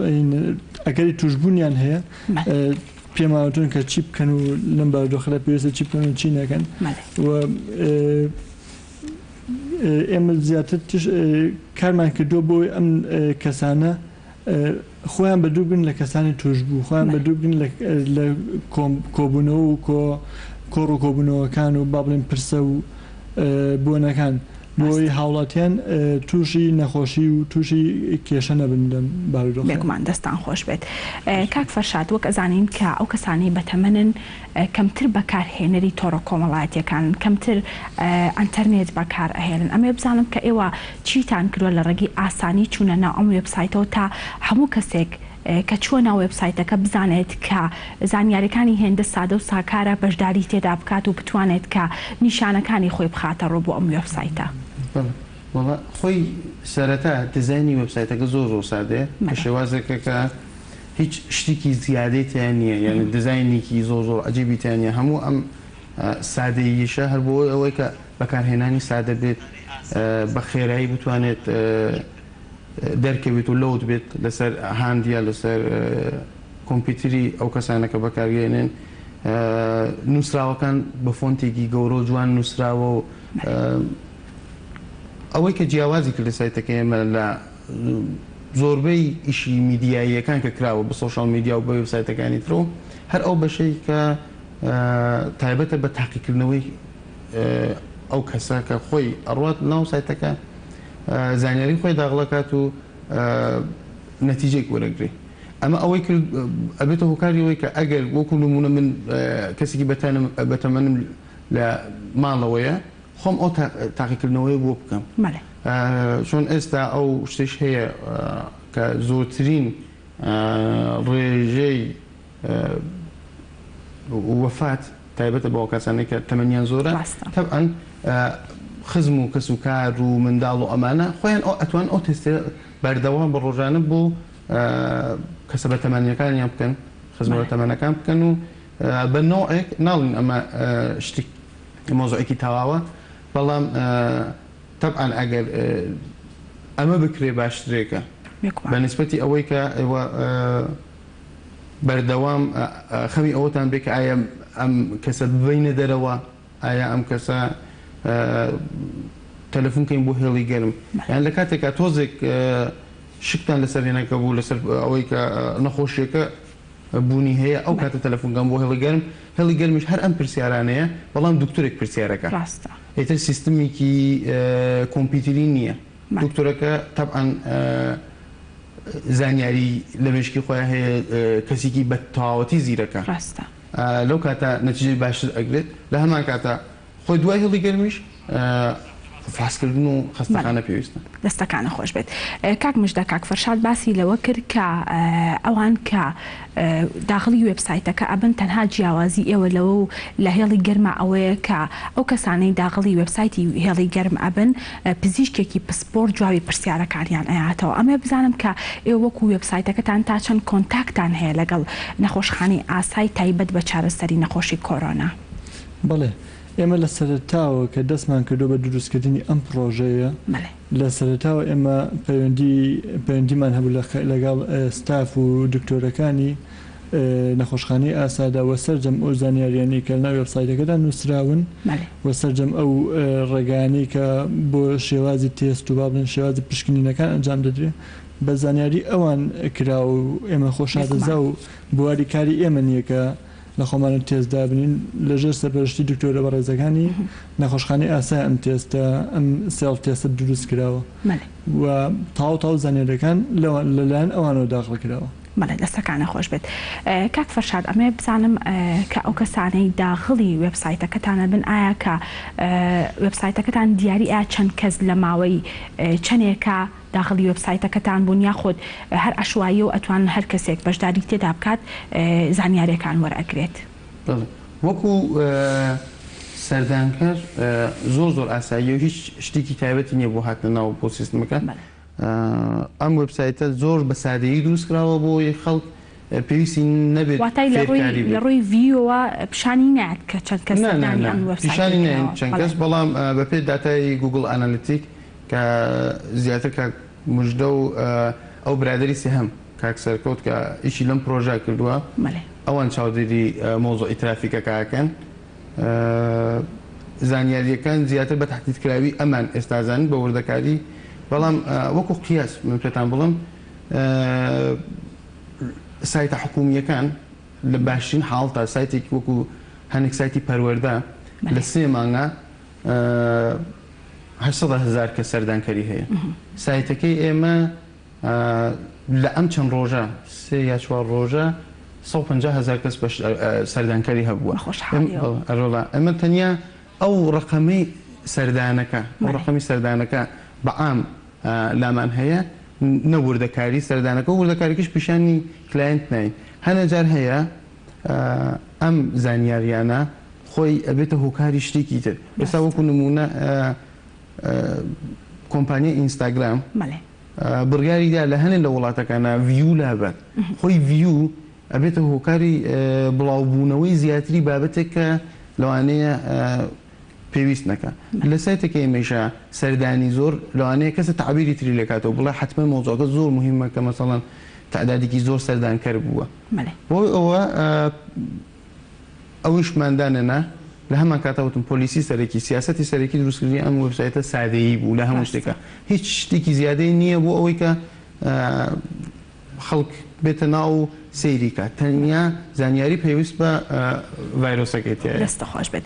ئەگەری توشببوونیان هەیە پێماوەتون کە چی بکەن و لەم بارودۆخەدا پێویستە چی بکەن و چی نەکەن ئێمە زیاتر کارمان کردووە بۆی ئەم کەسانە خۆیان بەدووبن لە کەسانی توشببوو خۆیان بەدووبن لە کۆبوونەوە و کۆڕ و کۆبوونەوەکان و با بڵێن پرسە و بۆنەکان بۆی هاوڵاتیان تووشی نەخۆشی و تووشی کێشە نەبن لەم بارودۆخ بێگومان دەستان خۆش بێت کاک فەرشاد وەک ئەزانین کە ئەو کەسانی بەتەمەنن کەمتر بەکارهێنەری تۆڕە کۆمەڵایەتیەکان کەمتر ئەنتەرنێت بەکار ئەهێنن ئەمێ بزانم کە ئێوە چیتان کردووە لە ڕێگەی ئاسانی چوونە ناو ئەم وێبسایتەوە تا هەموو کەسێک کە چووە ناو وێبسایتەکە بزانێت کە زانیاریەکانی هێندە سادە و ساکارە بەشداری تێدا بکات و بتوانێت کە نیشانەکانی خۆی بخاتە ڕۆ بۆ ئەم وێبسایتە خۆی سەرەتا دیزاینی وێبسایتەکە زۆر سادەیە بە شێوازێکە کە هیچ شتێکی زیادەی تیان نییە یعنی دیزاینێکی زۆر عەجیبی تیان نییە هەموو ئەم سادەییشە هەر بۆ ئەوەی کە بەکارهێنانی سادە بێت بە خێرایی بتوانێت دەرکەوێت و لەوت بێت لەسەر هاندیا لەسەر کۆمپیوتری ئەو کەسانە کە بەکارگەێنن نووسراوەکان بە فۆنتێکی گەورە و جوان نووسراوە و ئەوەی کە جیاوازی کرد لە سایتەکە ئێمە لە زۆربەی ئیشی میدیاییەکان کە کراوە بە سۆشال میدیا و بە وێبسایتەکانی ترۆ هەر ئەو بەشەی کە تایبەتە بە تاقیکردنەوەی ئەو کەسە کە خۆی ئەڕوات ناو سایتەکە زانیاری خۆی داغڵەکات و نەتیجەیەک وەرەگرێ ئەمە ئەوەی کرد ئەبێتە هۆکاریەوەی کە ئەگەر وەکو نمونە من کەسێکی بەتەمەنم لە ماڵەوەیە خۆم ئەو تاقیکردنەوەی بۆ بکەم چۆن ئێستا ئەو شتش هەیە کە زۆرترین ڕێژەی وەفات تایبەتە بۆ کەسانێک کە تەمەنیان زۆرە تەبعەن خزم و کەس و کار و منداڵ و ئەمانە خۆیان ئەتوان ئەو تستێ بەردەوام بە ڕۆژانە بۆ کەسە بە تەمەنیەکانیان بکەن خزمە بە تەمەنەکان بکەن و بە نۆعێک ناڵین ئەمە شتی مۆزۆعێکی تەواوە بەڵام تەبعەن ئەگەر ئەمە بکرێ باشترێکە بە نسبەتی ئەوەی کە ئێوە بەردەوام خەمی ئەوەتان بێ کە ئایا ئەم کەسە ببینە دەرەوە ئایا ئەم کەسە تەلەفۆنکەین بۆ هێڵی گەرم یان لە کاتێکا تۆزێک شکتان لەسەر هێنەکە بوو لەسەر ئەوەی کە نەخۆشیەکە بوونی هەیە ئەو کاتە تەلەفۆنکەم بۆ هێڵی گەرمیش هەر ئەم پرسیارانەیە بەڵام دکتۆرێک پرسیارەکە ئێتر سیستمێکی کۆمپیوتری نییە دکتۆرەکە تەبعەن زانیاری لە مێشکی خۆیان هەیە کەسێکی بە تەواوەتی زیرەکە لەو کاتە نەتیجەی باشتر ئەگرێت لە هەمان کاتە خۆی دوای هێڵی گەرمیش فاسکردن و خستەخانە پێویستە. دەستەکانە خۆش بێت. کاک مژدە کاک فەرشاد باسی لەوە کرد کە ئەوان کە داخلی وێبسایتەکە ئەبن تەنها جیاوازی ئێوە لەوە و لە هێڵی گەرمە ئەوەیە کە ئەو کەسانەی داخلی وێبسایتی هێڵی گەرم ئەبن پزیشکێکی پسپۆرت جوابی پرسیارەکانیان ئەیاتەوە. ئەمێ بزانم کە ئێوە وەکو وێبسایتەکەتان تا چەند کۆنتاکتان هەیە لەگەڵ نەخۆشخانەی ئاسای تایبەت بە چارەسەری نەخۆشی کۆرۆنا. بەڵێ ئێمە لە سەرتاوە کە دەستمان کردو بە دروستکردنی ئەم پرۆژەیە لە سەرتاوە ئێمە پەیوەندیمان هەبوو لەگەڵ ستاف و دکتۆرەکانی نەخۆشخانەی ئاسادا وە سەرجەم ئەو زانیاریانی کە ناو وێبسایتەکەدا نووسراون وە سەرجەم ئەو ڕێگانەی کە بۆ شێوازی تێست و بابن شێوازی پشکنینەکان ئەنجام دەدرێت بە زانیاری ئەوان کرا و ئێمە خۆشادەزا و بواری کاری ئێمە نییە کە لە خۆمانە تێزدا بنین لەژێر سەرپەرشتی دکتۆرە بە ڕێزەکانی نەخۆشخانەی ئاسای ئەم تێستە ئەم سێڵ تێستە دروست کراوە و تاو زانێرەکان لەلایەن ئەوانەوە داخڵ کراوە. بەڵێ دەستەکانە خۆش بێت. کاک فەرشاد ئەمێ بزانم کە ئەو کەسانەی داخڵی وێبسایتەکەتانە بن ئایا کە وێبسایتەکەتان دیاری ئایا چەند کەس لە ماوەی چەندێکە داخلی وێبسایتەکەتان بوون یاخۆت هەر ئەشوایی و ئەتوان هەر کەسێک بەشداری تێدا بکات زانیاریەکان وەرئەگرێت. وەکو سەردانکەر زۆر ئاسایی و هیچ شتێکی تایبەتی نییە بۆ هاتنە ناو بۆ سیستمەکە. ئەم وێبسایتە زۆر بە سادەیی دروست کراوە بۆ خەڵک پێویستی نەبێت لە ڕووی ڤیۆوە پیشانی نات کە چەند کەس پیشانی نین چەند کەس بەڵام بە پێ داتای گوگل ئانالیتیک کە زیاتر کاک مژدە و ئەو برادری سێهەم کاک سەرکەوت کە ئیشی لەم پرۆژە کردووە ئەوان چاودێری مۆزۆی ترافیکەکەکەن زانیاریەکان زیاتر بە تەحقیقکراوی ئەمان ئێستازان بە وردەکاری بەڵام وەکو قیاس من پێتان بڵم سایتە حکومیەکان لە باشترین حاڵتە سایتێکی وەکو هەنێک سایتی پەروەردە لە 3 مانگە 800,000 کە سەردانکەری هەیە. سایتەکەی ئێمە لە ئەم چەند ڕۆژە 3 یا 4 ڕۆژە 150,000 کەس سەردانکەری هەبووە. ئەمە تەنیا ئەو ڕقەمەی سەردانەکە ئەو ڕقەمی سەردانەکە بەعام لامان هەیە نەوردەکاری سەردانەکە و وردەکاریکیش پیشانی کلاینت نین. هەنە جار هەیە ئەم زانیاریانە خۆی ئەبێتە هۆکاری شتێکی تر. ئێستا وەکو نمونە کۆمپانیای ئینستاگرام بڕیاریدا لە هەنێک لە وڵاتەکانە ڤیو لابێت. خۆی ڤیو ئەبێتە هۆکاری بڵاوبوونەوەی زیاتری بابەتێک کە لەوانەیە پێویست نەکە. لە سایتەکە ئێمەشە سەردانی زۆر لەوانەیە کەسە تعبیری تری لێکاتەوە بڵێ حتممە مۆزۆکە زۆر مهمە کە مەسەڵەن تعدادێکی زۆر سەردانکەر بووە. بۆ ئەوە ئەویشماندانەنا لە هەمان کاتەوتم پۆلیسی سەرەکی سیاسەتی سەرەکی دروستکردنی ئەم وێبسایتە سادەیی بوو لە هەموو شتێکە هیچ شتێکی زیادەی نییە بۆ ئەوەی کە خەڵک بێتە ناو سەیریکە تەنیا زانیاری پێویست بە ڤایرۆسەکەیتیە. دەستە خۆش بێت.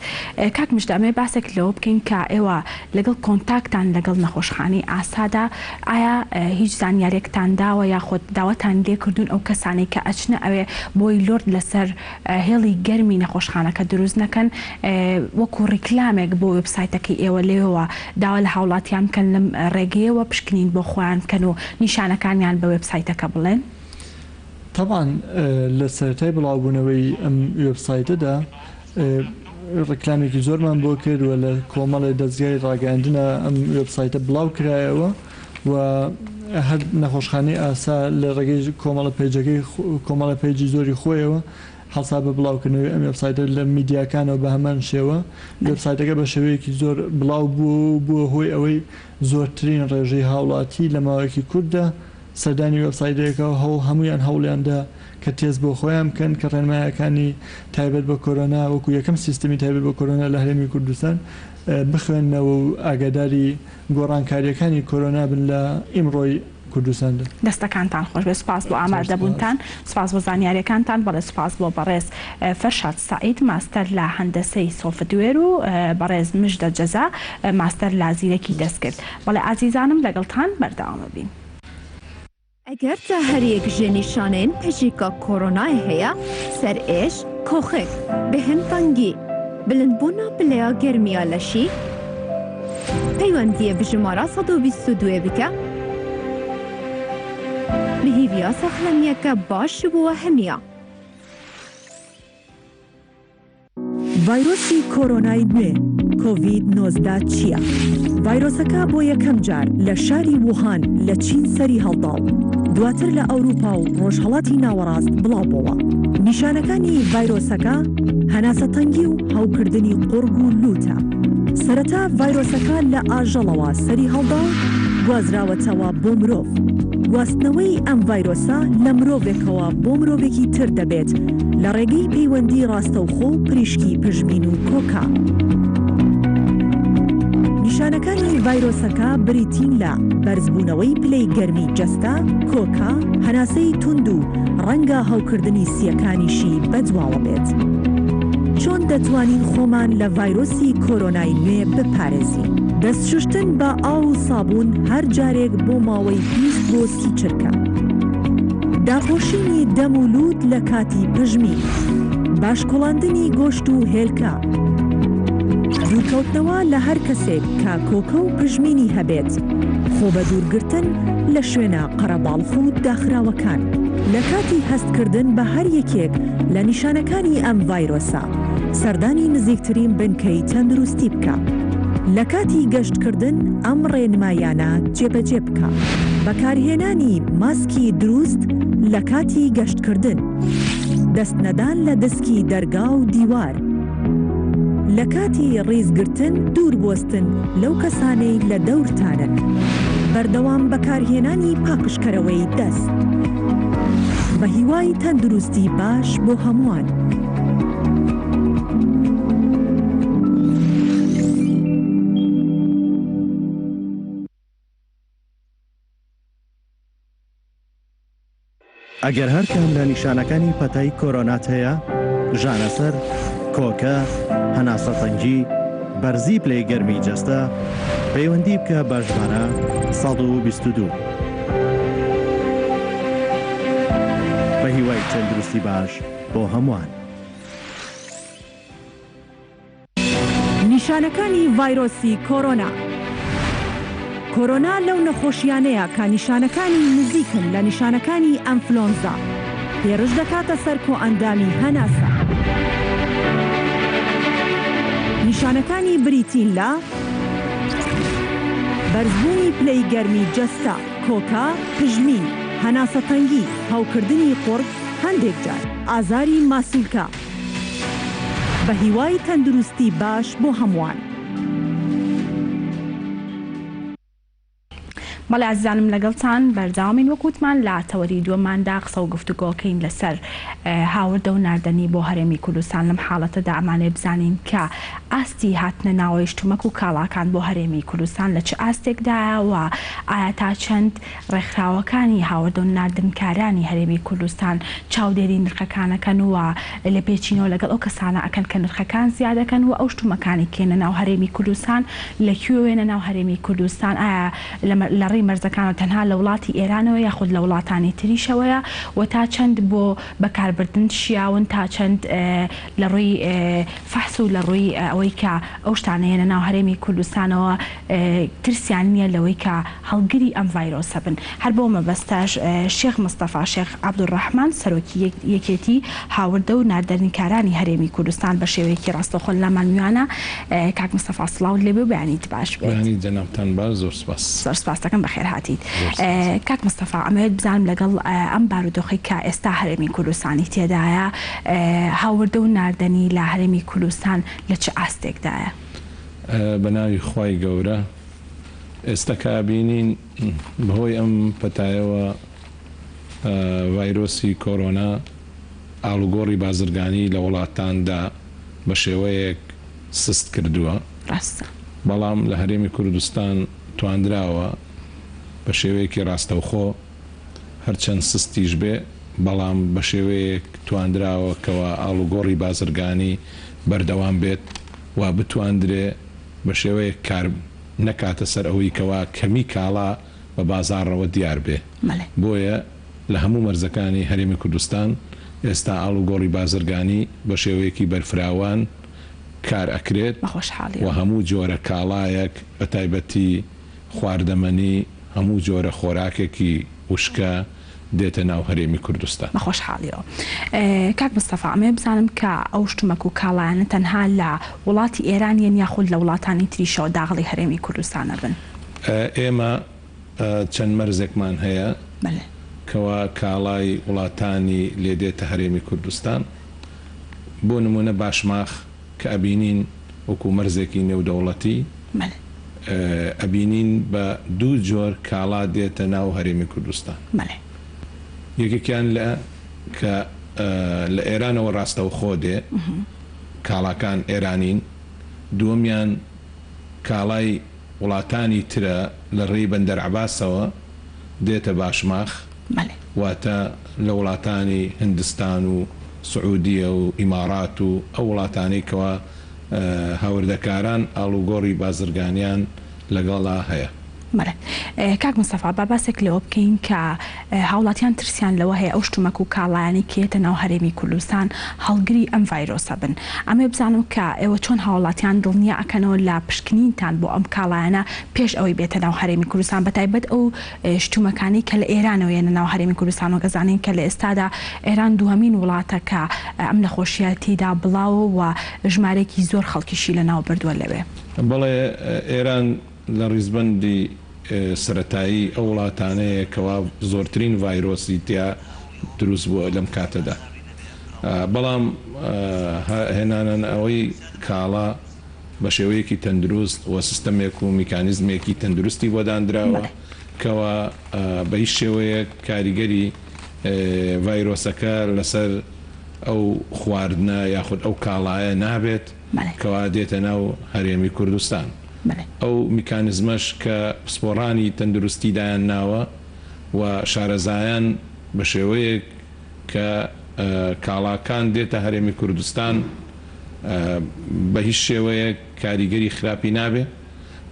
کاک مژدامێ باسێک لەوە بکەین کە ئێوە لەگەڵ کۆنتاکتان لەگەڵ نەخۆشخانەی ئاسادا ئایا هیچ زانیارێکتان داوە یاخۆت داوەتان لێ کردوون ئەو کەسانەی کە ئەچنە ئەوێ بۆی لۆرد لەسەر هێڵی گەرمی نەخۆشخانەکە دروست نەکەن وەکو ڕیکلامێک بۆ وێبسایتەکەی ئێوە لێەوە داوا لە هاوڵاتیان بکەن لەم ڕێگەیەوە پشکنین بۆ خۆیان بکەن و نیشانەکانیان بە وێبسایتەکە بڵێن؟ طبعاً لە سەرەتای بڵاوبوونەوەی ئەم وێبسایتەدا ڕێکلامێکی زۆرمان بۆ کردووە لە کۆمەڵی دەستگای ڕاگەاندنە ئەم وێبسایتە بڵاو کرایەوە و هەر نەخۆشخانەی ئاسا لە ڕێگەی کۆمەڵە پێیجەکەی کۆمەڵە پێیجی زۆری خۆیەوە حساب بە بڵاوکردنەوەی ئەم وێبسایتە لە میدیاکانەوە بە هەمان شێوە وێبسایتەکە بە شێوەیەکی زۆر بڵاو بووە هۆی ئەوەی زۆرترین ڕێژەی هاوڵاتی لە ماوەیەکی کووردا سەردانی وێبسایتەکەەوە هەمویان هەوڵیاندا کە تێز بۆ خۆیان بکەن کە ڕێنمایەکانی تایبەت بە کۆرۆنا وەکو یەکەم سیستمی تایبەت بە کۆرۆنا لە هەرێمی کوردستان بخوێنەوە و ئاگاداری گۆڕانکاریەکانی کۆرۆنا بن لە ئیمڕۆی کوردستاندا. دەستەکانتان خۆش بێ سپاس بۆ ئامادەبوونتان سپاس بۆ زانیاریەکانتان بەڵێ سپاس بۆ بەڕێز فەرشاد سعید ماستەر لە هەندەسەی سۆفتوێر و بەڕێز مژدە جەزا ماستەر لە زیرەکی دەستکرد. بەڵێ ئازیزانم لەگەڵتان بەردەوامە بین. ئەگەر تا هەریەک ژێنیشانên pejîka koronayê heye serêş, koxek, bêhemtangî, bilindbûna bilêya germiya leşî, پەیوەندیە بژمارە 122 بکە لە هیڤیا سەخلەمیەکە باش بووە هەمیە. ڤایرۆسی کۆرۆنای نوێ کۆڤید-19 چییە؟ ڤایرۆسەکە بۆ یەکەم جار لە شاری ووهان لە چین سەری هەڵداو، دواتر لە ئەوروپا و ڕۆژهەڵاتی ناوەڕاست بڵاو بووە. نیشانەکانی ڤایرۆسەکە هەناسەتەنگی و هەوکردنی قورگ و لوتە. سەرەتا ڤایرۆسەکە لە ئاژەڵەوە سەری هەڵدا و گوازراوەتەوە بۆ مرۆڤ. گواستنەوەی ئەم ڤایرۆسە لە مرۆڤێکەوە بۆ مرۆڤێکی تر دەبێت لە ڕێگەی پەیوەندی ڕاستەوخۆ و پریشکی پژمین و کۆکا. نیشانەکانی ڤایرۆسەکە بریتین لە بەرزبوونەوەی پلەی گەرمی جەستە، کۆکا، هەناسەی تند و ڕەنگە هەوکردنی سیەکانیشی بەدواوە بێت. چۆن دەتوانین خۆمان لە ڤایرۆسی کۆرۆنای نوێ بپارێزین؟ دەستشوشتن بە ئاو و سابوون هەر جارێک بۆ ماوەی 20 بۆ 30 چرکە. داپۆشینی دەم و لووت لە کاتی پژمی، باشکۆڵاندنی گۆشت و هێلکە، دوورکەوتنەوە لە هەر کەسێک کە کۆکە و پژمینی هەبێت، خۆ بە دوورگرتن لە شوێنە قەرەباڵخ و داخراوەکان. لە کاتی هەستکردن بە هەر یەکێک لە نیشانەکانی ئەم ڤایرۆسە سەردانی نزیکترین بنکەی تەندروستی بکە. لە کاتی گەشتکردن ئەم ڕێنمایانە جێبەجێ بکە. بەکارهێنانی ماسکی دروست لە کاتی گەشتکردن، دەستنەدان لە دەسکی دەرگا و دیوار. لە کاتی ڕیزگرتن دوور بۆستن لەو کەسانەی لە دەورتانن. بەردەوام بەکارهێنانی پاکشکەرەوەی دەست. بە هیوای تەندروستی باش بۆ هەمووان. ئەگەر هەرکەم لە نیشانەکانی پەتای کۆرۆنات هەیە، ژانەسەر، کۆکە، هەناسەتەنگی، بەرزی پلەی گەرمی جەستە، پەیوەندی بکە بە ژمارە 122 بە هیوای تەندروستی باش بۆ هەمووان. نیشانەکانی ڤایرۆسی کۆرۆنا. کۆرۆنا لەو نەخۆشیانەیە کە نیشانەکانی نزیکن لە نیشانەکانی ئەنفلۆنزا، پێڕش دەکاتە سەر کۆئەندامی هەناسە. نیشانەکانی بریتین لە بەرزبوونی پلەی گەرمی جەستە، کۆکا، پژمین، هەناسەتەنگی، هەوکردنی قورگ، هەندێک جار ئازاری ماسوولکە. بە هیوای تەندروستی باش بۆ هەمووان. بەڵێ عزیزانم لەگەڵتان بەرداوامین وەکوتمان لە تەوەری دووەماندا قسە و گفتوگۆکەین لەسەر هاوردە و ناردنی بۆ هەرێمی کوردستان. لەم حاڵەتەدا ئەمانێ بزانین کە ئاستی هاتنە ناوەی شتومەک و کاڵاکان بۆ هەرێمی کوردستان لە چ ئاستێکدایەوە، ئایا تا چەند ڕێکخراوەکانی هاوردە و ناردنکارانی هەرێمی کوردستان چاودێری نرخەکانەکەن وە لە پێچینەوە لەگەڵ ئەو کەسانە ئەکەن کە نرخەکان زیادەکەن و ئەو شتومەکانی کێنە ناو هەرێمی کوردستان لەکوێوێنە ناو هەرێمی کوردستان، ئایا لە ڕێی مەرزەکانە تەنها لە وڵاتی ئێرانەوە یاخود لە وڵاتانی تریشەوەیە و تا چەند بۆ بەکاربردن شیاون، تا چەند لە ڕووی فەحس و لە ڕووی ئەوەی کە ئەو شتانەیەنە ناو هەرێمی کوردستانەوە ترسیان نییە لەوەی کە هەڵگری ئەم ڤایرۆسە بن. هەر بۆ مەبەستاش شێخ مستەفا شێخ عەبدوڕەحمان سەرۆکی یەکێتی هاوردە و ناردەرنیکارانی هەرێمی کوردستان بە شێوەیەکی ڕاستەوخۆ لەمان میوانە. کاک مستەفا سڵاو لێبێ و بەیانیت باش بێت. بەیانی جەنابتان باش، زۆر سپاس. زۆر سپاس دەکەم، بەخێر هاتیت. کاک مستەفا ئەمەوێت بزانم لەگەڵ ئەم بارودۆخی کە ئێستا هەرێمی کوردستانی تێدایە، هاوردە و ناردنی لە هەرێمی کوردستان لە چه ئاستێکدایە؟ بە ناوی خوای گەورە، ئێستا کە بینین بەهۆی ئەم پەتایەوە ڤایرۆسی کۆرۆنا ئاڵوگۆڕی بازرگانی لە وڵاتاندا بە شێوەیەک سست کردووە. بەڵام لە هەرێمی کوردستان تواندراوە بە شێوەیەکی ڕاستەوخۆ هەرچەند سستیش بێ، بەڵام بە شێوەیەک تواندراوە کەەوە ئاڵوگۆڕی بازرگانی بەردەوام بێت و بتواندرێ بە شێوەیەک کار نەکاتە سەر ئەوەی کەوا کەمی کاڵا بە بازارڕەوە دیار بێ. بۆیە لە هەموو مەرزەکانی هەرێمی کوردستان ئێستا ئاڵوگۆڕی بازرگانی بە شێوەیەکی بەرفراوان کار ئەکرێت و هەموو جۆرە کاڵایەک بە تایبەتی خواردەمەنی هەموو جۆرە خۆراکێکی وشکە دێتە ناو هەرێمی کوردستان. بەخۆش حاڵیەوە. کاک مستەفا ئەمێ بزانم کە ئەو شتومەک و کاڵایانە تەنها لە وڵاتی ئێرانیان یاخود لە وڵاتانی تریشەوە داغڵی هەرێمی کوردستانە بن. ئێمە چەند مەرزێکمان هەیە کەوا کاڵای وڵاتانی لێ دێتە هەرێمی کوردستان. بۆ نمونە باشماخ کە ئەبینین وەکو مەرزێکی نێودەوڵەتی ئەبینین بە دوو جۆر کاڵا دێتە ناو هەرێمی کوردستان. یەکێکیان کە لە ئێرانەوە ڕاستەوخۆ دێ کاڵاکان ئێرانین، دووەمیان کاڵای وڵاتانی ترە لە ڕێی بەندەر عەباسەوە دێتە باشماخ واتە لە وڵاتانی هندستان و سعودیە و ئیمارات و ئەو وڵاتانی کەوا هاوردەکاران ئاڵوگۆڕی بازرگانیان لەگەڵا هەیە. کاک مستەفا با باسێک لەوە بکەین کە هاوڵاتیان ترسیان لەوە هەیە ئەو شتومەک و کاڵایانی کێتە ناو هەرێمی کوردستان هەڵگری ئەم ڤایرۆسە بن. ئەمێ بزانم کە ئێوە چۆن هاوڵاتیان دڵنیا ئەکەنەوە لە پشکنینتان بۆ ئەم کاڵایانە پێش ئەوەی بێتە ناو هەرێمی کوردستان بەتایبەت ئەو شتومەکانی کە لە ئێرانەوە یەنە ناو هەرێمی کوردستان و گەزانین کە لە ئێستادا ئێران دووهەمین وڵاتە کە ئەم نەخۆشیە تێدا بڵاوە و ژمارێکی زۆر خەڵکیشی لە ناو بردووە لەوێ. بەڵێ ئێران لە ڕیزبەندی سەرەتایی ئەو وڵاتانەیە کەوا زۆرترین ڤایرۆسی تیا دروست بووە لەم کاتەدا. بەڵام هێنانن ئەوەی کاڵا بە شێوەیەکی تەندروست و سیستەمێک و میکانیزمێکی تەندروستی بۆ دانراوە کەوا بە هیچ شێوەیە کاریگەری ڤایرۆسەکە لەسەر ئەو خواردنە یاخود ئەو کاڵایە نابێت کەوا دێتە ناو هەرێمی کوردستان. ئەو میکانیزمەش کە پسپۆڕانی تەندروستیدایان ناوە و شارەزایان بە شێوەیەک کە کاڵاکان دێتە هەرێمی کوردستان بە هیچ شێوەیە کاریگەری خراپی نابێ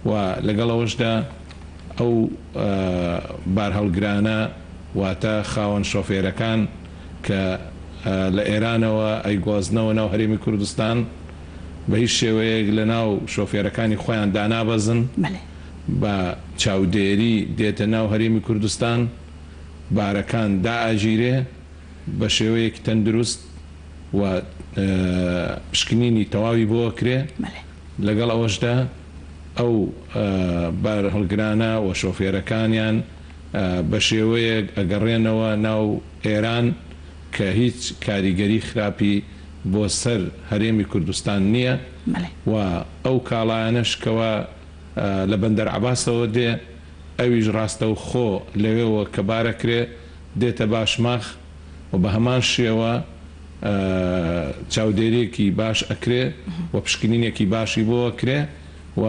و لەگەڵەوەشدا ئەو بارهەڵگرانە واتە خاوەن شۆفێرەکان کە لە ئێرانەوە ئەیگوازنەوە ناو هەرێمی کوردستان بە هیچ شێوەیەک لە ناو شۆفێرەکانی خۆیان دانابەزن بە چاودێری دێتە ناو هەرێمی کوردستان بارەکان دائەژیرێ بە شێوەیەکی تەندروست و پشکنینی تەواوی بۆ کرێ لەگەڵ ئەوەشدا ئەو بارهەڵگرانە و شۆفێرەکانیان بە شێوەیەک ئەگەڕێنەوە ناو ئێران کە هیچ کاریگەری خراپی بۆ سەر هەرێمی کوردستان نییە و ئەو کاڵایانەشکەوە لە بەندەر عەباسەوە دێ ئەویش ڕاستە و خۆ لەوێەوە کە بارەکرێ دێتە باشماخ و بە هەمان شێوە چاودێرێکی باش ئەکرێ و پشکنینێکی باشی بۆ ئەکرێ و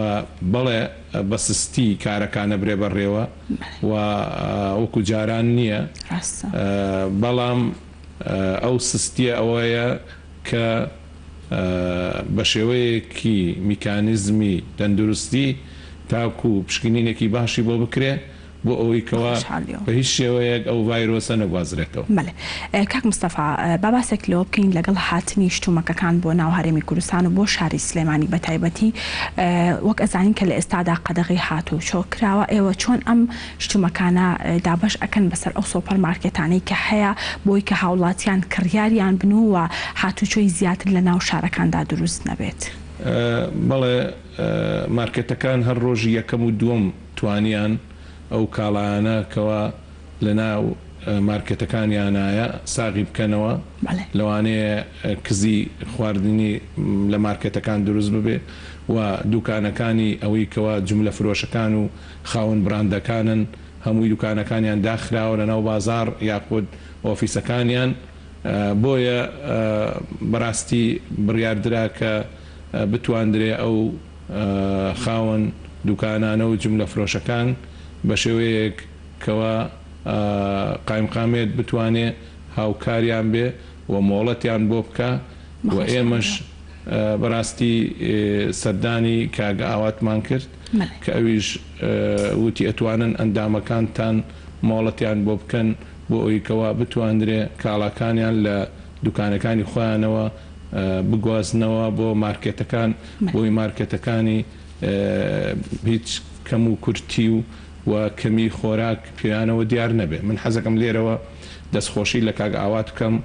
بەڵێ بە سستی کارەکانە برێ بەڕێوە و وەکو جاران نییە بەڵام ئەو سستیە ئەوەیە کە بە شێوەیەکی میکانیزمی تەندروستی تاکو پشکنینێکی باشی بۆ بکرێ بۆ ئەوەی کەوا بە هیچ شێوەیەک ئەو ڤایرۆسە نەگوازرێتەوە. کاک مستەفا با باسێک لەوە بکەین لەگەڵ هاتنی شتومەکەکان بۆ ناو هەرێمی کوردستان و بۆ شاری سلێمانی بەتایبەتی وەک ئەزانین کە لە ئێستادا قەدەغی هاتوو چۆ کراوە ئێوە چۆن ئەم شتومەکانە دابەش ئەکەن بەسەر ئەو سۆپەر مارکێتانەی کە هەیە بۆی کە هاوڵاتیان کڕیاریان بنووە هاتوچۆی زیاتر لە ناو شارەکاندا دروست نەبێت. بەڵێ مارکێتەکان هەر ڕۆژی یەکەم و دووەم توانیان ئەو کاڵایانە کەوا لە ناو مارکێتەکانیانایە ساغی بکەنەوە لەوانەیە کزی خواردنی لە مارکێتەکان دروست ببێ و دوکانەکانی ئەوەی کەوا جملە فرۆشەکان و خاوەن براندەکانن هەمووی دوکانەکانیان داخراوە لە ناو بازار یاخود ئۆفیسەکانیان بۆیە بەڕاستی بڕیاردرا کە بتواندرێ ئەو خاوەن دوکانانە و جملە فرۆشەکان بە شێوەیەک کەوا قایمقامێت بتوانێ هاوکاریان بێ و مۆڵەتیان بۆ بکە و ئێمەش بەڕاستی سەردانی کاگە ئاواتمان کرد کە ئەویش وتی ئەتوانن ئەندامەکانتان مۆڵەتیان بۆ بکەن بۆ ئەوی کەوا بتواندرێ کاڵاکانیان لە دوکانەکانی خۆیانەوە بگوازنەوە بۆ مارکێتەکان بۆی مارکێتەکانی هیچ کەم و کورتی و کەمی خۆراک پێیانەوە دیار نەبێ. من حەزەکەم لێرەوە دەستخۆشی لە کاگ ئاوات بکەم.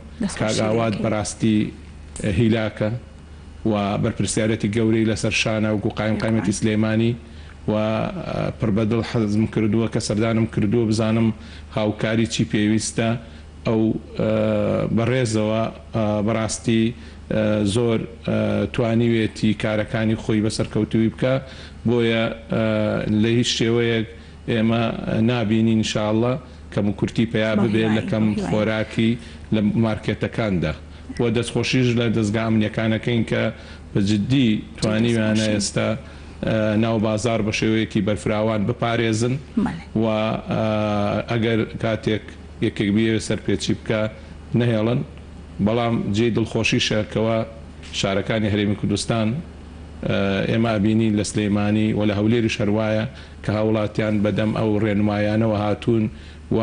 کاگ ئاوات بەڕاستی هیلاکە و بەرپرسیارەتی گەورەی لەسەر شانە وکو قایمەتی سلێمانی و پڕبەدڵ حەزم کردووە کە سەردانم کردووە بزانم هاوکاری چی پێویستە ئەو بەڕێزەوە بەڕاستی زۆر توانیوێتی کارەکانی خۆی بەسەرکەوتوی بکە. بۆیە لە هیچ شێوەیەک ئێمە نابینی انشاءالله کەم و کورتی پێیا ببێ لە کەم خۆراکی لە مارکێتەکاندا و دەستخۆشیش لە دەستگا ئەمنیەکانەکەین کە بەجددی توانیویانە ئێستا ناو بازار بە شێوەیەکی بەرفراوان بپارێزن و ئەگەر کاتێک یەکێک بێ سەرپێچی بکە نەهێڵن. بەڵام جێ دڵخۆشیشەکەوە شارەکانی هەرێمی کوردستان ئێمە ئەبینی لە سلەیمانی و لە هەولێری شەروایە کە هاوڵاتیان بەدەم ئەو ڕێنمایانەوە هاتوون و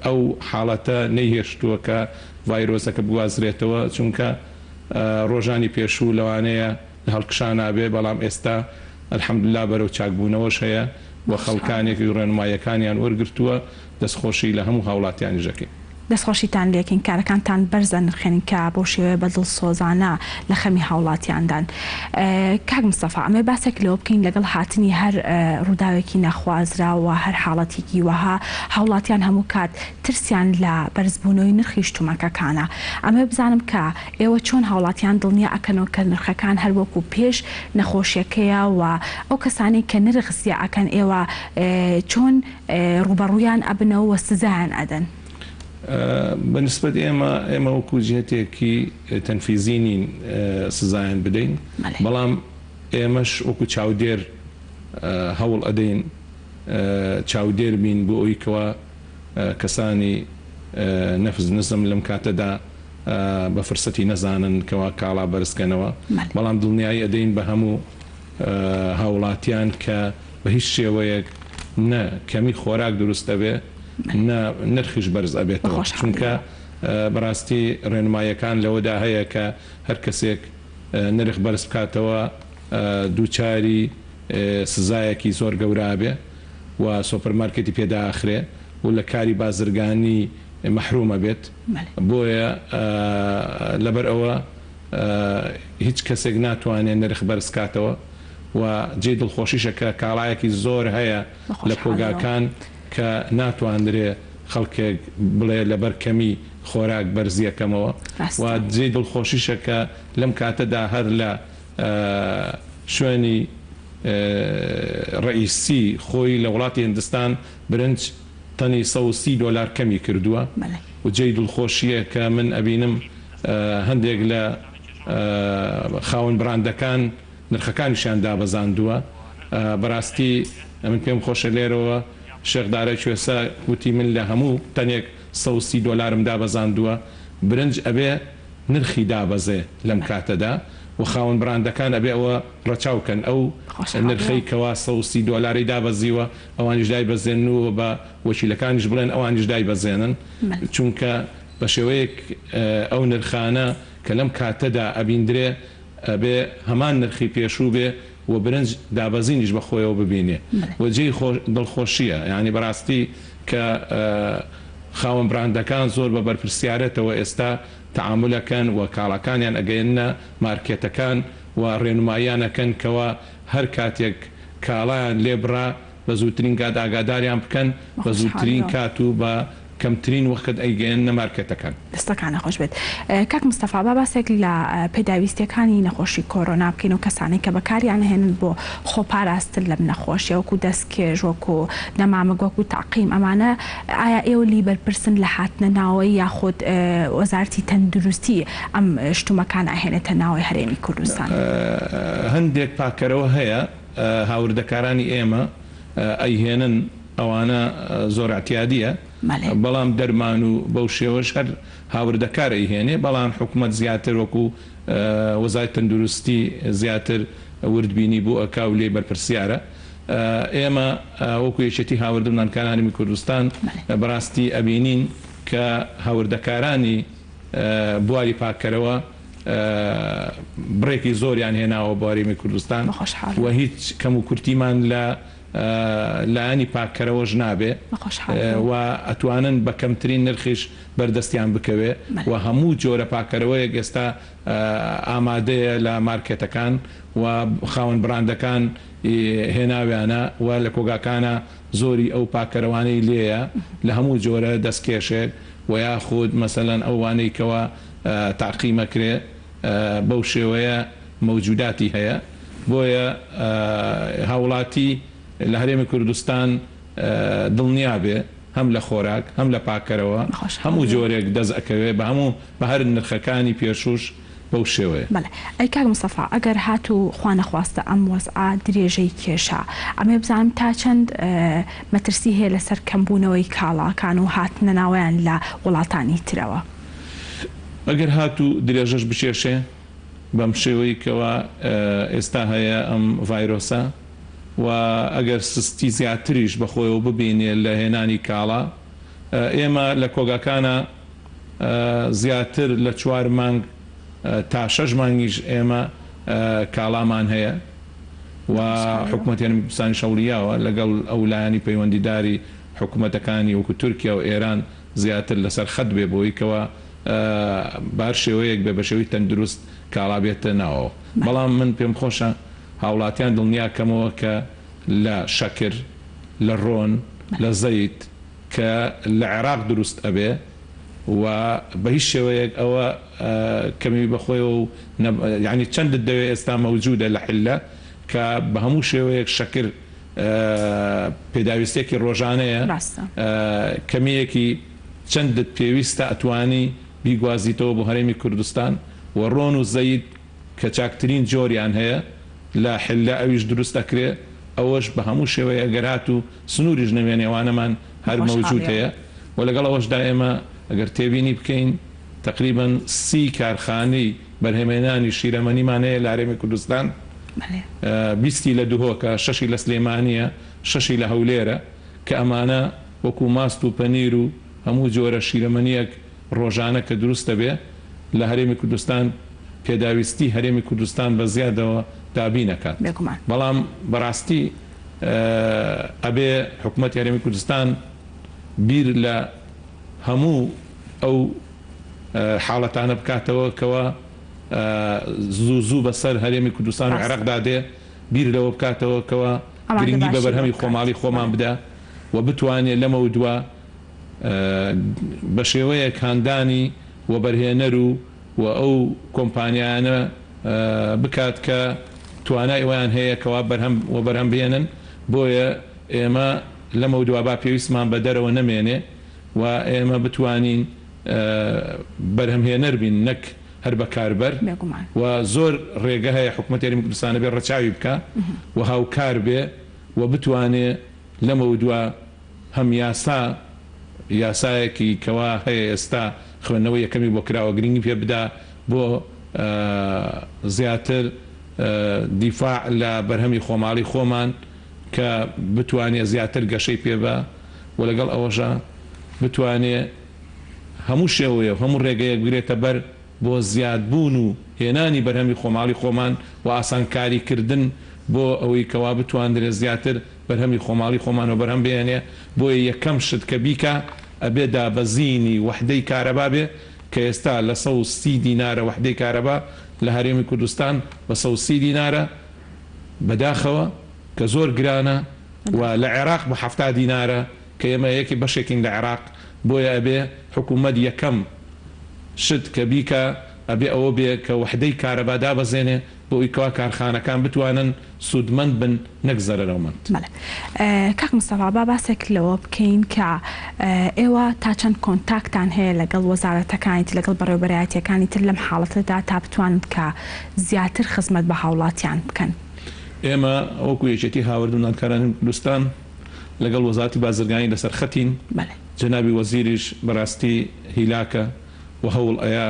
ئەو حاڵەتە نەیهێشتووە کە ڤایرۆسەکە بگوازرێتەوە چونکە ڕۆژانی پێشوو لەوانەیە هەڵکشان نابێ. بەڵام ئێستا ئەلحەمدوللا بەرەو چاکبوونەوەش هەیە و خەڵکانێکی ڕێنمایەکانیان وەرگرتووە. دەستخۆشی لە هەموو هاوڵاتیانی ژەکەین. دەستخۆشیتان لێکین کارەکانتان بەرزە نرخێنین کە بۆ شێوەیە بەدڵ سۆزانە لە خەمی هاوڵاتیاندان. کاک مستەفا ئەمێ باسێک لەوە بکەین لەگەڵ هاتنی هەر ڕووداوێکی نەخوازراوە هەر حاڵەتێکی وەها هاوڵاتیان هەموو کات ترسیان لە بەرزبوونەوەی نرخی شتومەکەکانە. ئەمێ بزانم کە ئێوە چۆن هاوڵاتیان دڵنیا ئەکەنەوە کە نرخەکان هەر وەکو پێش نەخۆشیەکەیە و ئەو کەسانی کە نرخ زیاد ئەکەن ئێوە چۆن ڕوبەڕوویان ئەبنەوە و سزایان ئەدەن؟ بەنسبەت ئێمە وەکو جهتێکی تەنفیزینین سزایان بدەین. بەڵام ئێمەش وەکو چاودێر هەوڵ ئەدەین چاودێر بین بۆ ئەوی کەوا کەسانی نەفز نزم لەم کاتەدا بە فرسەتی نەزانن کەوا کاڵا بەرزکەنەوە. بەڵام دڵنیایی ئەدەین بە هەموو هاوڵاتیان کە بە هیچ شێوەیەک نە کەمی خۆراک دروستە بێ نرخیش بەرز ئەبێتەوە. چونکە بەڕاستی ڕێنمایەکان لەوەدا هەیە کە هەر کەسێک نرخ بەرز بکاتەوە دووچاری سزایەکی زۆر گەورابێ و سۆپەرمارکێتی پێداخرێ و لە کاری بازرگانی مەحرومە بێت. بۆیە لەبەر ئەوە هیچ کەسێک ناتوانێت نرخ بەرز کاتەوە و جێ دڵخۆشیشە کە کاڵایەکی زۆر هەیە لە کۆگاکان کە ناتواندرێ خەڵکێک بڵێ لەبەر کەمی خۆراک بەرزیەکەمەوە و جێ دڵخۆشیشە کە لەم کاتەدا هەر لە شوێنی ڕئیسی خۆی لە وڵاتی هیندستان برنج تەنی $130 کەمی کردووە و جێ دڵخۆشیە کە من ئەبینم هەندێک لە خاوەن براندەکان نرخەکانیشیان دابەزاندووە. بەڕاستی من پێم خۆشە لێرەوە شێخدارە کوێسە وتی من لە هەموو تەنێک $130 دابەزاندووە برنج ئەبێ نرخی دابەزێ لەم کاتەدا و خاوەن براندەکان ئەبێ ئەوە ڕەچاوکەن ئەو نرخەی کەوا $130 دابەزیوە ئەوانیش دای بەزێنەوە بە وەکیلەکانیش بڵێن ئەوانیش دای بەزێنن. چونکە بە شێوەیەک ئەو نرخانە کە لەم کاتەدا ئەبیندرێ ئەبێ هەمان نرخی پێشوو بێ و برنج دابەزینیش بەخۆیەوە ببینێ و جێی دڵخۆشیە. یعنی بەڕاستی کە خاوەن براندەکان زۆر بە بەرپرسیارەتەوە ئێستا تەعاملەکەن و کاڵەکانیان ئەگەیەنە مارکێتەکان و ڕێنماییانەکەن کەوا هەر کاتێک کاڵایان لێبڕا بە زووترین کات ئاگاداریان بکەن بە زووترین کات و بە کەمترین وەخت ئەیگەیەنە مارکێتەکان. دەستەکان نەخۆش بێت. کاک مستەفا با باسێک لە پێداویستیەکانی نەخۆشی کۆرۆنا بکەین و کەسانی کە بەکاریان هێنن بۆ خۆپاراستن لەم نەخۆشیە وەکو دەستکێژ وەکو نەمامک وەکو تاقیم ئەمانە ئایا ئێوە لی بەرپرسن لە هاتنە ناوەی یاخود وەزارەتی تەندروستی ئەم شتومەکان ئاهێنێتە ناوەی هەرێمی کوردستان؟ هەندێک پاکەرەوە هەیە هاوردەکارانی ئێمە ئەیهێنن ئەوانە زۆر اعتیادیە بەڵام دەرمان و بەو شێوەش هەر هاوردەکار ئەیهێنێ بەڵام حکوومەت زیاتر وەکو وەزارەتی تەندروستی زیاتر وردبینی بۆ ئەکا و لێ بەرپرسیارە. ئێمە وەکو یەکێتی هاوردەکارانی کوردستان بەڕاستی ئەبینین کە هاوردەکارانی بواری پاکەرەوە بڕێکی زۆریان هێناوە بۆ هەرێمی کوردستان و هیچ کەم و کورتیمان لە لایانی پاکەرەوەش نابێ و ئەتوانن بە کەمترین نرخیش بەردەستیان بکەوێ و هەموو جۆرە پاکەرەوەیەک ئێستا ئامادەیە لە مارکێتەکان و خاوەن براندەکان هێناویانە و لە کۆگاکانە زۆری ئەو پاکەرەوانەی لێیە لە هەموو جۆرە دەستکێشێک و یاخود مەسەلەن ئەوانەی کەوە تاقیمەکرێ بەو شێوەیە مەوجوداتی هەیە بۆیە هاوڵاتی لە هەرێمی کوردستان دڵنیا بێ هەم لە خۆراک هەم لە پاکەرەوە هەموو جۆرێک دەست ئەکەوێ بە هەموو بە هەر نرخەکانی پێشوش بەو شێوەیە. ئەی کاک مستەفا ئەگەر هاتوو خوا نەخواستە ئەم وەزعا درێژەی کێشە ئەمێ بزانم تا چەند مەترسی هەیە لەسەر کەمبوونەوەی کاڵاکان و هاتنە ناویان لە وڵاتانی ترەوە. ئەگەر هاتوو درێژەش بچێشێ بەم شێوەی کەوە ئێستا هەیە ئەم ڤایرۆسە و ئەگەر سستی زیاتریش بەخۆیەوە ببینێ لە هێنانی کاڵا ئێمە لە کۆگاکانە زیاتر لە 4 مانگ تا 6 مانگیش ئێمە کاڵامان هەیە و حکوومەتیان بسانی شەوریاوە لەگەڵ ئەو لایانی پەیوەندیداری حکوومەتەکانی وەکو تورکیا و ئێران زیاتر لەسەر خەت بێ بۆی کەوە بار شێوەیەک بێ بە شێوی تەندروست کاڵا بێتە ناوە. بەڵام من پێم خۆشە هاوڵاتیان دڵنیاکەمەوە کە لە شەکر لە ڕۆن لە زەیت کە لە عێراق دروست ئەبێ و بە هیچ شێوەیەک ئەوە کەمی بەخۆیەوە و یعنی چەندت دەوێت ئێستا مەوجودە لە حلە کە بە هەموو شێوەیەک شەکر پێداویستێکی ڕۆژانەیە کەمیەکی چەندت پێویستە ئەتوانی بیگوازیتەوە بۆ هەرێمی کوردستان و ڕۆن و زەید کە چاکترین جۆریان هەیە لە حلە ئەویش دروست دەکرێ ئەوەش بە هەموو شێوەیە گەرات و سنووریش نەوێنێوانەمان هەر مەوجود هەیە و لەگەڵ ئەوەشدا ئێمە ئەگەر تێبینی بکەین تقریباً 30 کارخانەی بەرهەمێنانی شیرەمەنیمان هەیە لە هەرێمی کوردستان 20 لە دوهۆکە 6 لە سلێمانیە 6 لە هەولێرە کە ئەمانە وەکو ماست و پەنیر و هەموو جۆرە شیرەمەنیەک ڕۆژانە کە دروستە بێ لە هەرێمی کوردستان پێداویستی هەرێمی کوردستان بە زیادەوە دابین نەکات. بەڵام بەڕاستی ئەبێ حکوومەتی هەرێمی کوردستان بیر لە هەموو ئەو حاڵەتانە بکاتەوە کەوە زوو بەسەر هەرێمی کوردستان و عێراقدا دێ بیر لەوە بکاتەوە کەوە گرنگی بە بەرهەمی خۆماڵی خۆمان بدە و بتوانێت لەمە دووە بە شێوەیەک هاندانی و بەرهێنەر و ئەو کۆمپانیانە بکات کە توانای ئەویان هەیە کەوا بەرهەم بێنن بۆیە ئێمە لەمە دووە با پێویستمان بە دەرەوە نەمێنێ و ئێمە بتوانین بەرهەمهێنەر بین نەک هەر بەکاربەر و زۆر ڕێگە هەیە حکوومەتی هەرێمی کوردستانە بێ ڕەچاوی بکە و هاوکار بێ و بتوانێ لەمە دووە هەم یاسایەکی کەوا هەیە ئێستا خوێندنەوەی یەکەمی بۆ کراوە گرنگی پێ بدا بۆ زیاتر دیفاع لە بەرهەمی خۆماڵی خۆمان کە بتوانێت زیاتر گەشەی پێبە و لەگەڵ ئەوەژە بتوانێت هەموو شێوەیە هەموو ڕێگەیەک بگرێتە بەر بۆ زیادبوون و هێنانی بەرهەمی خۆماڵی خۆمان و ئاسانکاریکردن بۆ ئەوەی کەوا بتوانرێت زیاتر بەرهەمی خۆماڵی خۆمان و بەرهەم بێنێ بۆیە یەکەم شت کە بیکە ئەبێ دابەزینی وحدەی کارەبا بێ کە ئێستا لە 130 دینارە وحدەی کارەبا لە هەرێمی کوردستان بە 130 دینارە بەداخەوە کە زۆر گرانە و لە عێراق بە 70 دینارە کە ئێمە یەکی بەشێکین لە عێراق بۆیە ئەبێ حکوومەت یەکەم شت کە بیکە ئەبێ ئەوە بێ کە وحدەی کارەبا دابەزێنێ بۆ ئیکەوا کارخانەکان بتوانن سوودمەند بن نەک زەرەرەومەند. کاک مستەفا با باسێک لەوە بکەین کە ئێوە تا چەند کۆنتاکتان هەیە لەگەڵ وەزارەتەکانیت لەگەڵ بەڕێوەبەرایەتیەکانی تر لەم حاڵەتەدا تا بتوانن کە زیاتر خزمەت بە هاوڵاتیان بکەن. ئێمە وەکو یەکێتی هاوردە و نانکارانی کوردستان لەگەڵ وەزارەتی بازرگانی لەسەر خەتین جەنابی وەزیریش بەڕاستی هیلاکە و هەوڵ ئەیە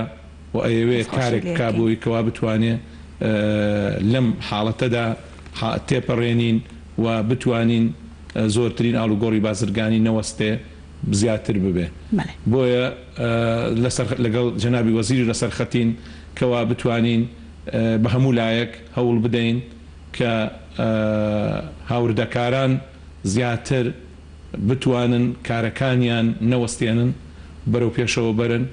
و ئەیەوێ کارێک کابووی کەوا بتوانێ لەم حاڵەتەدا تێپەڕێنین و بتوانین زۆرترین ئاڵوگۆڕی بازرگانی نەوەستێ زیاتر ببێ. بۆیە لەگەڵ جەنابی وەزیری لەسەر خەتین کەوا بتوانین بە هەموو لایەک هەوڵ بدەین کە هاوردەکاران زیاتر بتوانن کارەکانیان نەوەستێنن بەرەو پێشەوە بەرن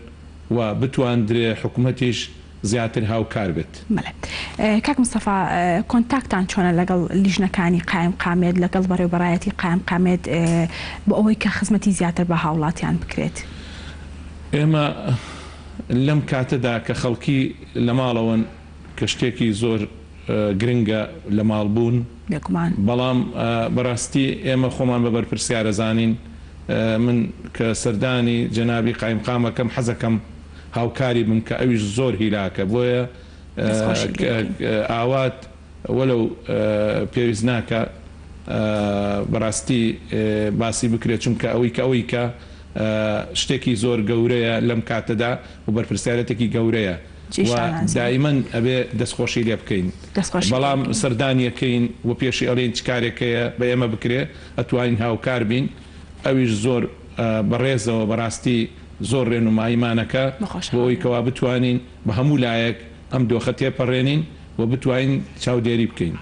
و بتواندرێ حکوومەتیش زیاتر هاوکار بێت. کاک مستەفا کۆنتاکتان چۆنە لەگەڵ لیژنەکانی قایم قامێت لەگەڵ بەڕێوەبەرایەتی قایم قامێت بۆ ئەوەی کە خزمەتی زیاتر بە هاوڵاتیان بکرێت؟ ئێمە لەم کاتەدا کە خەڵکی لە ماڵەوەن کە شتێکی زۆر گرنگە لە ماڵبوون بەڵام بەڕاستی ئێمە خۆمان بە بەرپرسیارەزانین من کە سەردانی جەنابی قایم قامەکەم حەزەکەم هاوکاری بم کە ئەویش زۆر هیلاکە بۆیە ئاوات وەلەو پێویست ناکە بەڕاستی باسی بکرێت چونکە ئەوەی کە شتێکی زۆر گەورەیە لەم کاتەدا و بەرپرسیارەتێکی گەورەیە دائیمەن ئەبێ دەستخۆشی لێ بکەین بەڵام سەردانیەکەین و پێشی ئەڵێن چ کارێکەیە بە ئێمە بکرێ ئەتوانین هاوکار بین ئەویش زۆر بەڕێزەوە بەڕاستی زۆر ڕێنماییمانەکە بۆ ئەوی کەوا بتوانین بە هەموو لایەک ئەم دۆخە تێپەڕێنین و بتوانین چاودێری بکەین.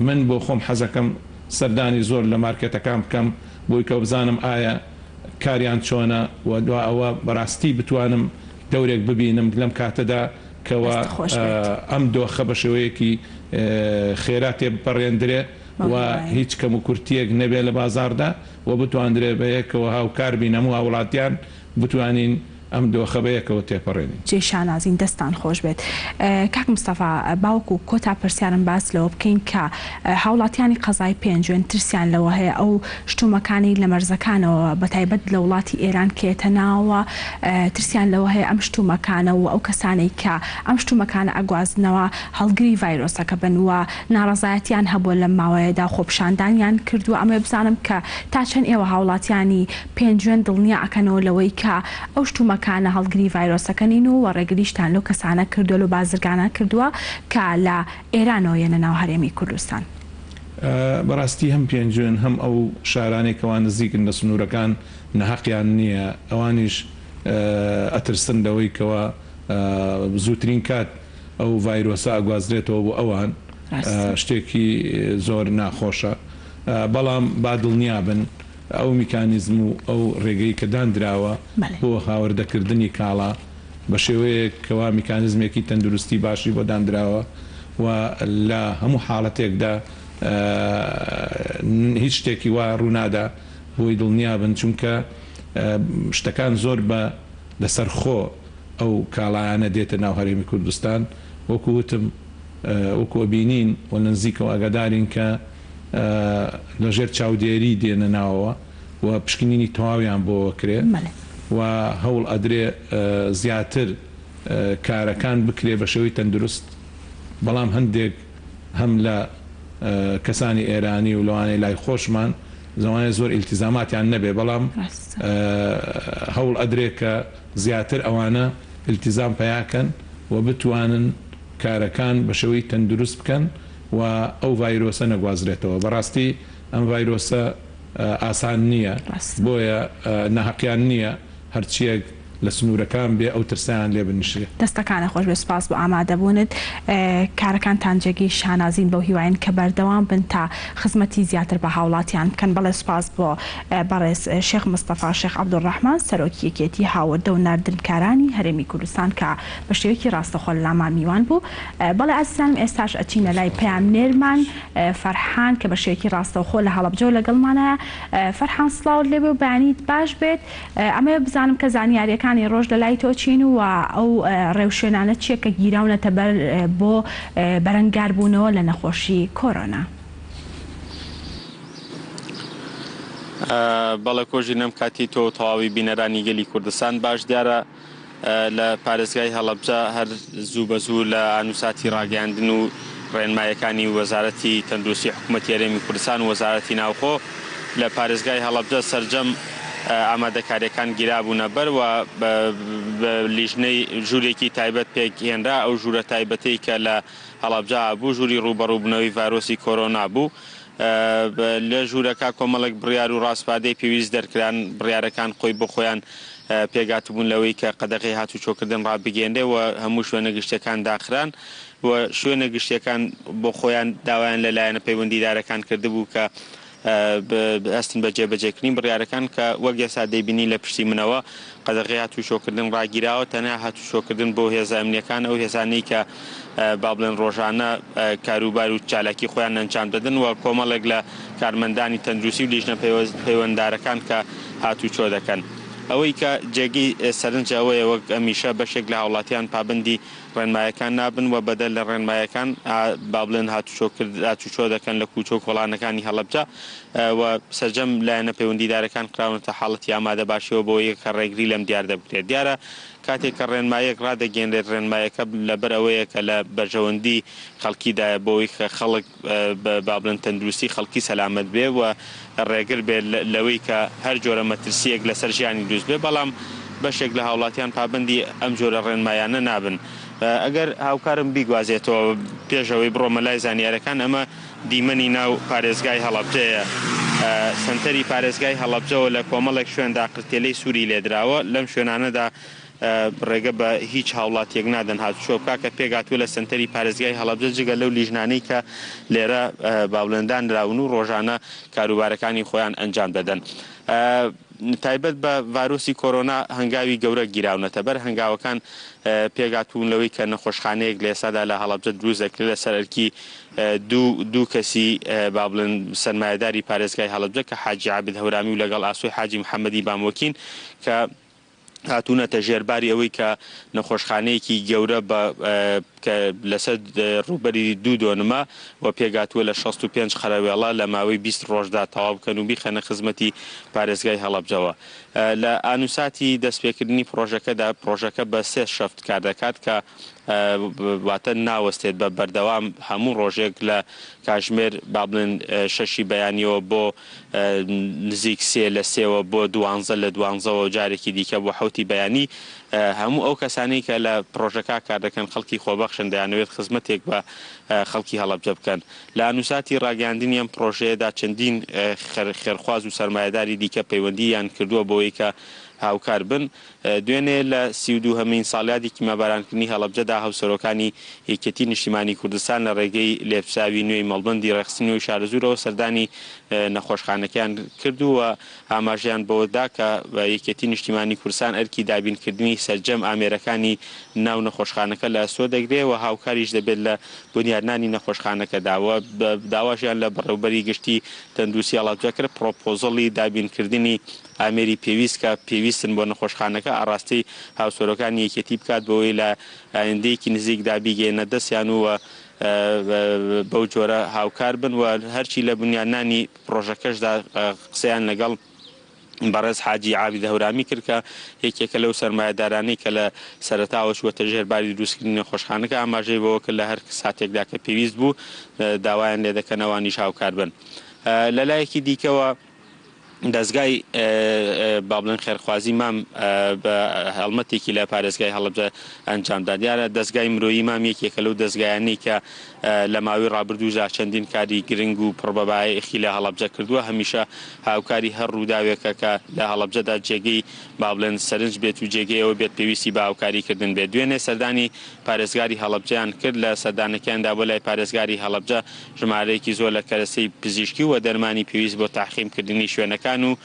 من بۆ خۆم حەزەکەم سەردانی زۆر لە مارکێتەکان بکەم بۆی کە بزانم ئایا کاریان چۆنە و دوا ئەوە بەڕاستی بتوانم دەورێک ببینم لەم کاتەدا کەەوە ئەم دۆخە بە شێوەیەکی خێرا تێپەڕێندرێ و هیچ کەم و کورتیەک نەبێت لە بازاردا و بتواندرێ بەیەکەوە هاوکار بین هەموو هاوڵاتیان بتوانین ئەم دۆخە بەیەکەوە تێپەڕێنین. جێشانازین دەستان خۆش بێت. کاک مستەفا باوکو کۆتا پرسیارم باس لەوە بکەین کە هاوڵاتیانی قەزای پێنجوێن ترسیان لەوە هەیە ئەو شتومەکانی لە مەرزەکانەوە بەتایبەت لە وڵاتی ئێران کێتە ناوە ترسیان لەوە هەیە ئەم شتومەکانە و ئەو کەسانەی کە ئەم شتومەکانە ئەگوازنەوە هەڵگری ڤایرۆسەکە بن و ناڕەزایەتیان هەبووە لەم ماوەیەدا خۆپشاندانیان کردو ئەمە بزانم کە تا چەند ئێوە هاوڵاتیانی پێنجوێن دڵنیا ئەکەنەوە لەوەی کە ئەو شتومەکانە هەڵگری ڤایرۆسەکەنین و ڕێگریشتان لەو کەسانە کردووە و بازرگانە کردووە کە لە ئێرانەوە یەنە ناو هەرێمی کوردستان. بەڕاستی هەم پێنجوێن هەم ئەو شارانێکەوان نزیکن لە سنوورەکان نەحەقیان نییە ئەوانیش ئەترسن لەوەی کەوە زووترین کات ئەو ڤایرۆسە ئەگوازرێتەوە بۆ ئەوان شتێکی زۆر ناخۆشە بەڵام با دڵنیا بن ئەو میکانیزم و ئەو ڕێگەی کە دانراوە بۆ هاوردەکردنی کاڵا بە شێوەیە کەوا میکانیزمێکی تەندروستی باشی بۆ دانراوە و لە هەموو حاڵەتێکدا هیچ شتێکی وا ڕوونادا بۆی دڵنیا بن چونکە شتەکان زۆر بە لەسەرخۆ ئەو کاڵایانە دێتە ناو هەرێمی کوردستان وەکووتم وەکو بینین و لە نزیکەوە ئەگەدارین کە لەژێر چاودێری دێنە ناوەوە و پشکنینی تەواویان بۆ کرێ و هەوڵ ئەدرێ زیاتر کارەکان بکرێ بە شێوەی تەندروست بەڵام هەندێک هەم لە کەسانی ئێرانی و لەوانەیە لای خۆشمان زمانە زۆر ئیلتیزاماتیان نەبێ بەڵام هەوڵ ئەدرێ کە زیاتر ئەوانە ئیلتیزام پیاکەن و بتوانن کارەکان بە شێوەی تەندروست بکەن و ئەو ڤایرۆسە نەگوازرێتەوە. بەڕاستی ئەم ڤایرۆسە ئاسان نییە بۆیە نەحەقیان نییە هەرچیەک لە سنوورەکان بێ ئەو ترسیان لێ بنشێ. دەستەکانە خۆش بێ سپاس بۆ ئامادەبوونت کارەکانتان جێگەی شانازین بەو هیواین کە بەردەوام بن تا خزمەتی زیاتر بە هاوڵاتیان بکەن. بەڵێ سپاس بۆ بەڕێز شێخ مستەفا شێخ عەبدوڕەحمان سەرۆکی یەکێتی هاوردە و ناردنکارانی هەرێمی کوردستان کە بە شێوەیەکی ڕاستەخۆ لە لامان میوان بوو. بەڵێ ئازیزانم ئێستاش ئەچینە لای پەیامنێرمان فەرحان کە بە شێوەیەکی ڕاستەخۆ لە هەڵەبجە لەگەڵمانە. فەرحان سڵاو لێ بێ و بەیانیت باش بێت. ئەمە بزانم کە زانیاریەکانی ڕۆژ لە لای تۆ چین و ئەو ڕێوشێنانە چیە کە گیراونەتە بۆ بەرەنگاربوونەوە لە نەخۆشی کۆرۆنا؟ بەڵێ کۆژی نەم کاتی تۆ تەواوی بینەرانی گەلی کوردستان باش دیارە لە پارێزگای هەڵەبجە هەر زوو بە زوو لە ئانووساتی ڕاگەاندن و ڕێنمایەکانی وەزارەتی تەندروستی حکوومەتی هەرێمی کوردستان و وەزارەتی ناوخۆ لە پارێزگای هەڵەبجە سەرجەم ئامادەکاریەکان گیرابوونە بەرەوە لیژنەی ژوورێکی تایبەت پێکهێنرا ئەو ژوورە تایبەتەی کە لە هەڵەبجە بوو ژووری ڕوبەڕووبوونەوەی ڤایرۆسی کۆرۆنا بوو لە ژوورەکە کۆمەڵێک بڕیار و ڕاستپادەی پێویست دەرکران بڕیارەکان خۆی بۆ خۆیان پێگاتبوون لەوەی کە قەدەغی هاتو چۆکردن ڕابگەێنێ و هەموو شوێنە گشتەکان داخران و شوێنە گشتەکان بۆ خۆیان داوایان لەلایەنە پەیوەندیدارەکان کردبوو کە ئەستن بە جێبەجێکردنی بڕیارەکان کە وەک ئێستا دەیبینی لە پشتی منەوە قەدەغی هاتو شۆکردن ڕاگیراوە تەنها هاتو شۆکردن بۆ هێزە ئەمنیەکان ئەو هێزانەی کە با بڵێن ڕۆژانە کاروبار و چالاکی خۆیان ئەنجام دەدەن و کۆمەڵێک لە کارمەندانی تەندروستی و لیژنە پەیوەنددارەکان کە هاتو چۆ دەکەن. ئەوەی کە جێگەی سەرنج ئەوەیە وەک ئەمیشە بەشێک لە هاوڵاتیان پابندی ڕێنمایەکان نابن و بەدەل لە ڕێنمایەکان با بڵێن هاتوچۆ دەکەن لە کوچۆ کۆڵانەکانی هەڵەبجە و سەرجەم لایەنە پەیوەندیدارەکان کراونەتە حاڵەتی ئامادە باشیەوە بۆ یەک کە ڕێگری لەم دیار دەبکرێت. دیارە کاتێک کە ڕێنمایەک ڕادەگەێنرێت ڕێنمایەکە لەبەر ئەوەیە کە لە بەرژەوەندی خەڵکیدایە بۆەوەی کە خەڵک با بڵێن تەندروستی خەڵکی سەلامەت بێ و ڕێگر بێت لەوەی کە هەر جۆرە مەترسیەک لەسەر ژیانی دروست بێ بەڵام بەشێک لە هاوڵاتیان پابندی ئەم جۆرە ڕێنمایانە نابن. ئەگەر هاوکارم بیگوازێتەوە پێشەوەی بڕۆمە لای زانیارەکان ئەمە دیمەنی ناو پارێزگای هەڵەبجەیە. سنتەری پارێزگای هەڵەبجەوە لە کۆمەڵێک شوێندا قرتێلەی سووری لێدراوە لەم شوێنانەدا ڕێگە بە هیچ هاوڵاتیەک نادەن هاتوچۆ بکە کە پێگاتووە لە سنتەری پارێزگای هەڵەبجە جگە لەو لیژنانەی کە لێرە باوڵێندانراون و ڕۆژانە کاروبارەکانی خۆیان ئەنجام دەدەن. تایبەت بە ڤایرۆسی کۆرۆنا هەنگاوی گەورە گیراونەتە بەر هەنگاوەکان پێگاتوون لەوەی کە نەخۆشخانەیەک لە ئێستادا لە هەڵەبجە دروست دەکرێت لە سەرەرکی دوو کەسی با بڵێن سەرمایەداری پارێزگای هەڵەبجە کە حاجی عابد هەورامی و لەگەڵ ئاسۆی حاجی محەممەدی باموەکین کە هاتوونەتە ژێرباری ئەوەی کە نەخۆشخانەیەکی گەورە لەسەر ڕوبەری دوو دۆنمە و پێگاتووە لە 65 خەرەوێڵە لە ماوەی 20 ڕۆژدا تەواو بکەن و بیخەنە خزمەتی پارێزگای هەڵەبجەوە. لە ئانووساتی دەستپێکردنی پرۆژەکەدا پرۆژەکە بە 3 شەفت کار دەکات کە واتە ناوەستێت بە بەردەوام هەموو ڕۆژێک لە کاژمێر با بڵێن 6 بەیانیەوە بۆ نزیک 3 لە 3ەوە بۆ 12 لە 12ەوە جارێکی دیکە بۆ 7 بەیانی هەموو ئەو کەسانەی کە لە پرۆژەکە کار دەکەن خەڵکی خۆبەخشن دەیانەوێت خزمەتێک بە خەڵکی هەڵەبجە بکەن. لە ئانووساتی ڕاگەاندنی ئەم پرۆژەیەدا چەندین خێرخواز و سەرمایەداری دیکە پەیوەندییان کردووە بۆەوەی کە هاوکار بن. دوێنێ لە 32هەمین ساڵیادی کیمەبارانکردنی هەڵەبجەدا هاوسەرۆکانی یەکێتی نیشتیمانی کوردستان لە ڕێگەی لێپساوی نوێی مەڵبەندی ڕێخستنەوەی شارەزورەوە سەردانی نەخۆشخانەکەیان کردووە ئاماژیان بەوەدا کە یەکێتی نیشتیمانی کوردستان ئەرکی دابینکردنی سەرجەم ئامێرەکانی ناو نەخۆشخانەکە لە ئەسۆ دەگرێت و هاوکاریش دەبێت لە بنیادنانی نەخۆشخانەکەداوە داواشیان لە بەڕێوبەری گشتی تەندروستی هەڵەبجە کرد پرۆپۆزڵی دابینکردنی ئامێری پێویست کە پێویستن بۆ نەخۆشخانەکە ئاڕاستی هاوسەرۆکانی یەکێتی بکات بەوەی لە ئایندەیەکی نزیکدا بیگەێنە دەستیان و بەو جۆرە هاوکار بن و هەرچی لە بنیادنانی پرۆژەکەشدا قسەیان لەگەڵ بەڕێز حاجی عابد هەورامی کرد کە یەکێکە لەو سەرمایەدارانەی کە لە سەرەتاوە چوەتە ژێرباری دروستکردنی نەخۆشخانەکە ئاماژەی بەوە کرد لە هەر ساتێکدا کە پێویست بوو داوایان لێ دەکەن ئەوانیش هاوکار بن. لەلایەکی دیکەوە دەستگای با بڵێن خێرخوازی مام بە هەڵمەتێکی لە پارێزگای هەڵەبجە ئەنجامدا. دیارە دەستگای مرۆیی مام یەکێکە لەو دەستگایانەی کە لە ماوەی ڕابردوودا چەندین کاری گرنگ و پڕبەبایەخی لە هەڵەبجە کردووە هەمیشە هاوکاری هەر ڕووداوێکە کە لە هەڵەبجەدا جێگەی با بڵێن سەرنج بێت و جێگەیەوە بێت پێویستی بە هاوکاریکردن بێت. دوێنێ سەردانی پارێزگاری هەڵەبجەیان کرد لە سەردانەکەیاندا بۆ لای پارێزگاری هەڵەبجە ژمارەیەکی زۆر لە کەرەسەی پزیشکی و دەرمانی پێویست بۆ تاقییمکردنی شوێنەکان و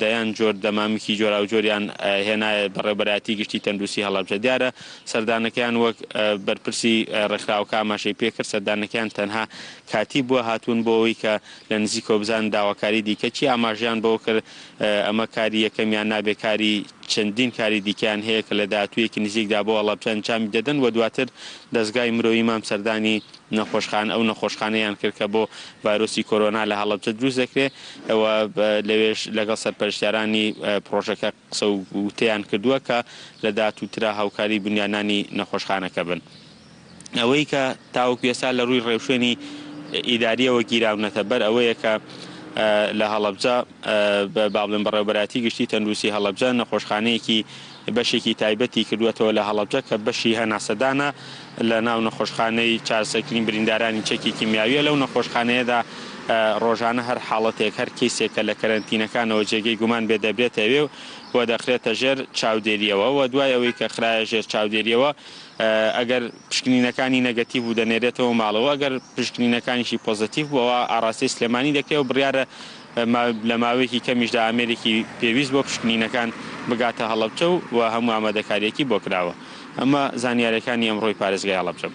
دەیان جۆر دەمامکی جۆرا و جۆریان هێنایە بەڕێبەراتی گشتی تەندروستی هەڵەبجە. دیارە سەردانەکەیان وەک بەرپرسی ڕێکخراوەکە ئاماژەی پێکرد سەردانەکەیان تەنها کاتی بووە هاتوون بۆەوەی کە لە نزیکەوە بزان داواکاری دیکە چی ئاماژیان بۆ کرد ئەمە کاری یەکەمیان نابێ کاری چەندین کاری دیکەیان هەیە کە لە داهاتوویەکی نزیکدا بۆ هەڵەبجە ئەنجامی دەدەن و دواتر دەستگای مرۆیی مام سەردانی ئەو نەخۆشخانەیان کرد کە بۆ ڤایرۆسی کۆرۆنا لە هەڵەبجە دروست دەکرێت ئەوە لەوێش لەگەڵ سەرپەرشتیارانی پرۆژەکە قسە و وتەیان کردووە کە لە داهاتووترا هاوکاری بنیادنانی نەخۆشخانەکە بن. ئەوەی کە تاوەکو ئێستا لە ڕووی ڕێوشێنی ئیداریەوە گیراونەتە بەر ئەوەیە کە لە هەڵەبجە با بڵێن بەڕێوەبەراتی گشتی تەندروستی هەڵەبجە نەخۆشخانەیەکی بەشێکی تایبەتی کردوێتەوە لە هەڵەبجە کە بەشی هەناسەدانە لە ناو نەخۆشخانەی چارەسەرکردنی بریندارانی چەکی کیمیاویە لەو نەخۆشخانەیەدا ڕۆژانە هەر حاڵەتێک هەر کیسێکە لە کەرەنتینەکانەوە جێگەی گومان بێ دەبرێتەوێ و دەخرێتە ژێر چاودێریەوە و دوای ئەوەی کە خراە ژێر چاودێریەوە ئەگەر پشکنینەکانی نەگەتیڤ و دەنێرێتەوە ماڵەوە ئەگەر پشکنینەکانیشی پۆزتیڤ بووەوە ئاڕاستی سلێمانی دەکرێت و بڕیارە لە ماوەیەکی کەمیشدا ئامێرێکی پێویست بۆ پشکنینەکان بگاتە هەڵەبجە و هەموو ئامادەکاریەکی بۆ کراوە. ئەمە زانیاریەکانی ئەمڕۆی پارێزگای هەڵەبجە.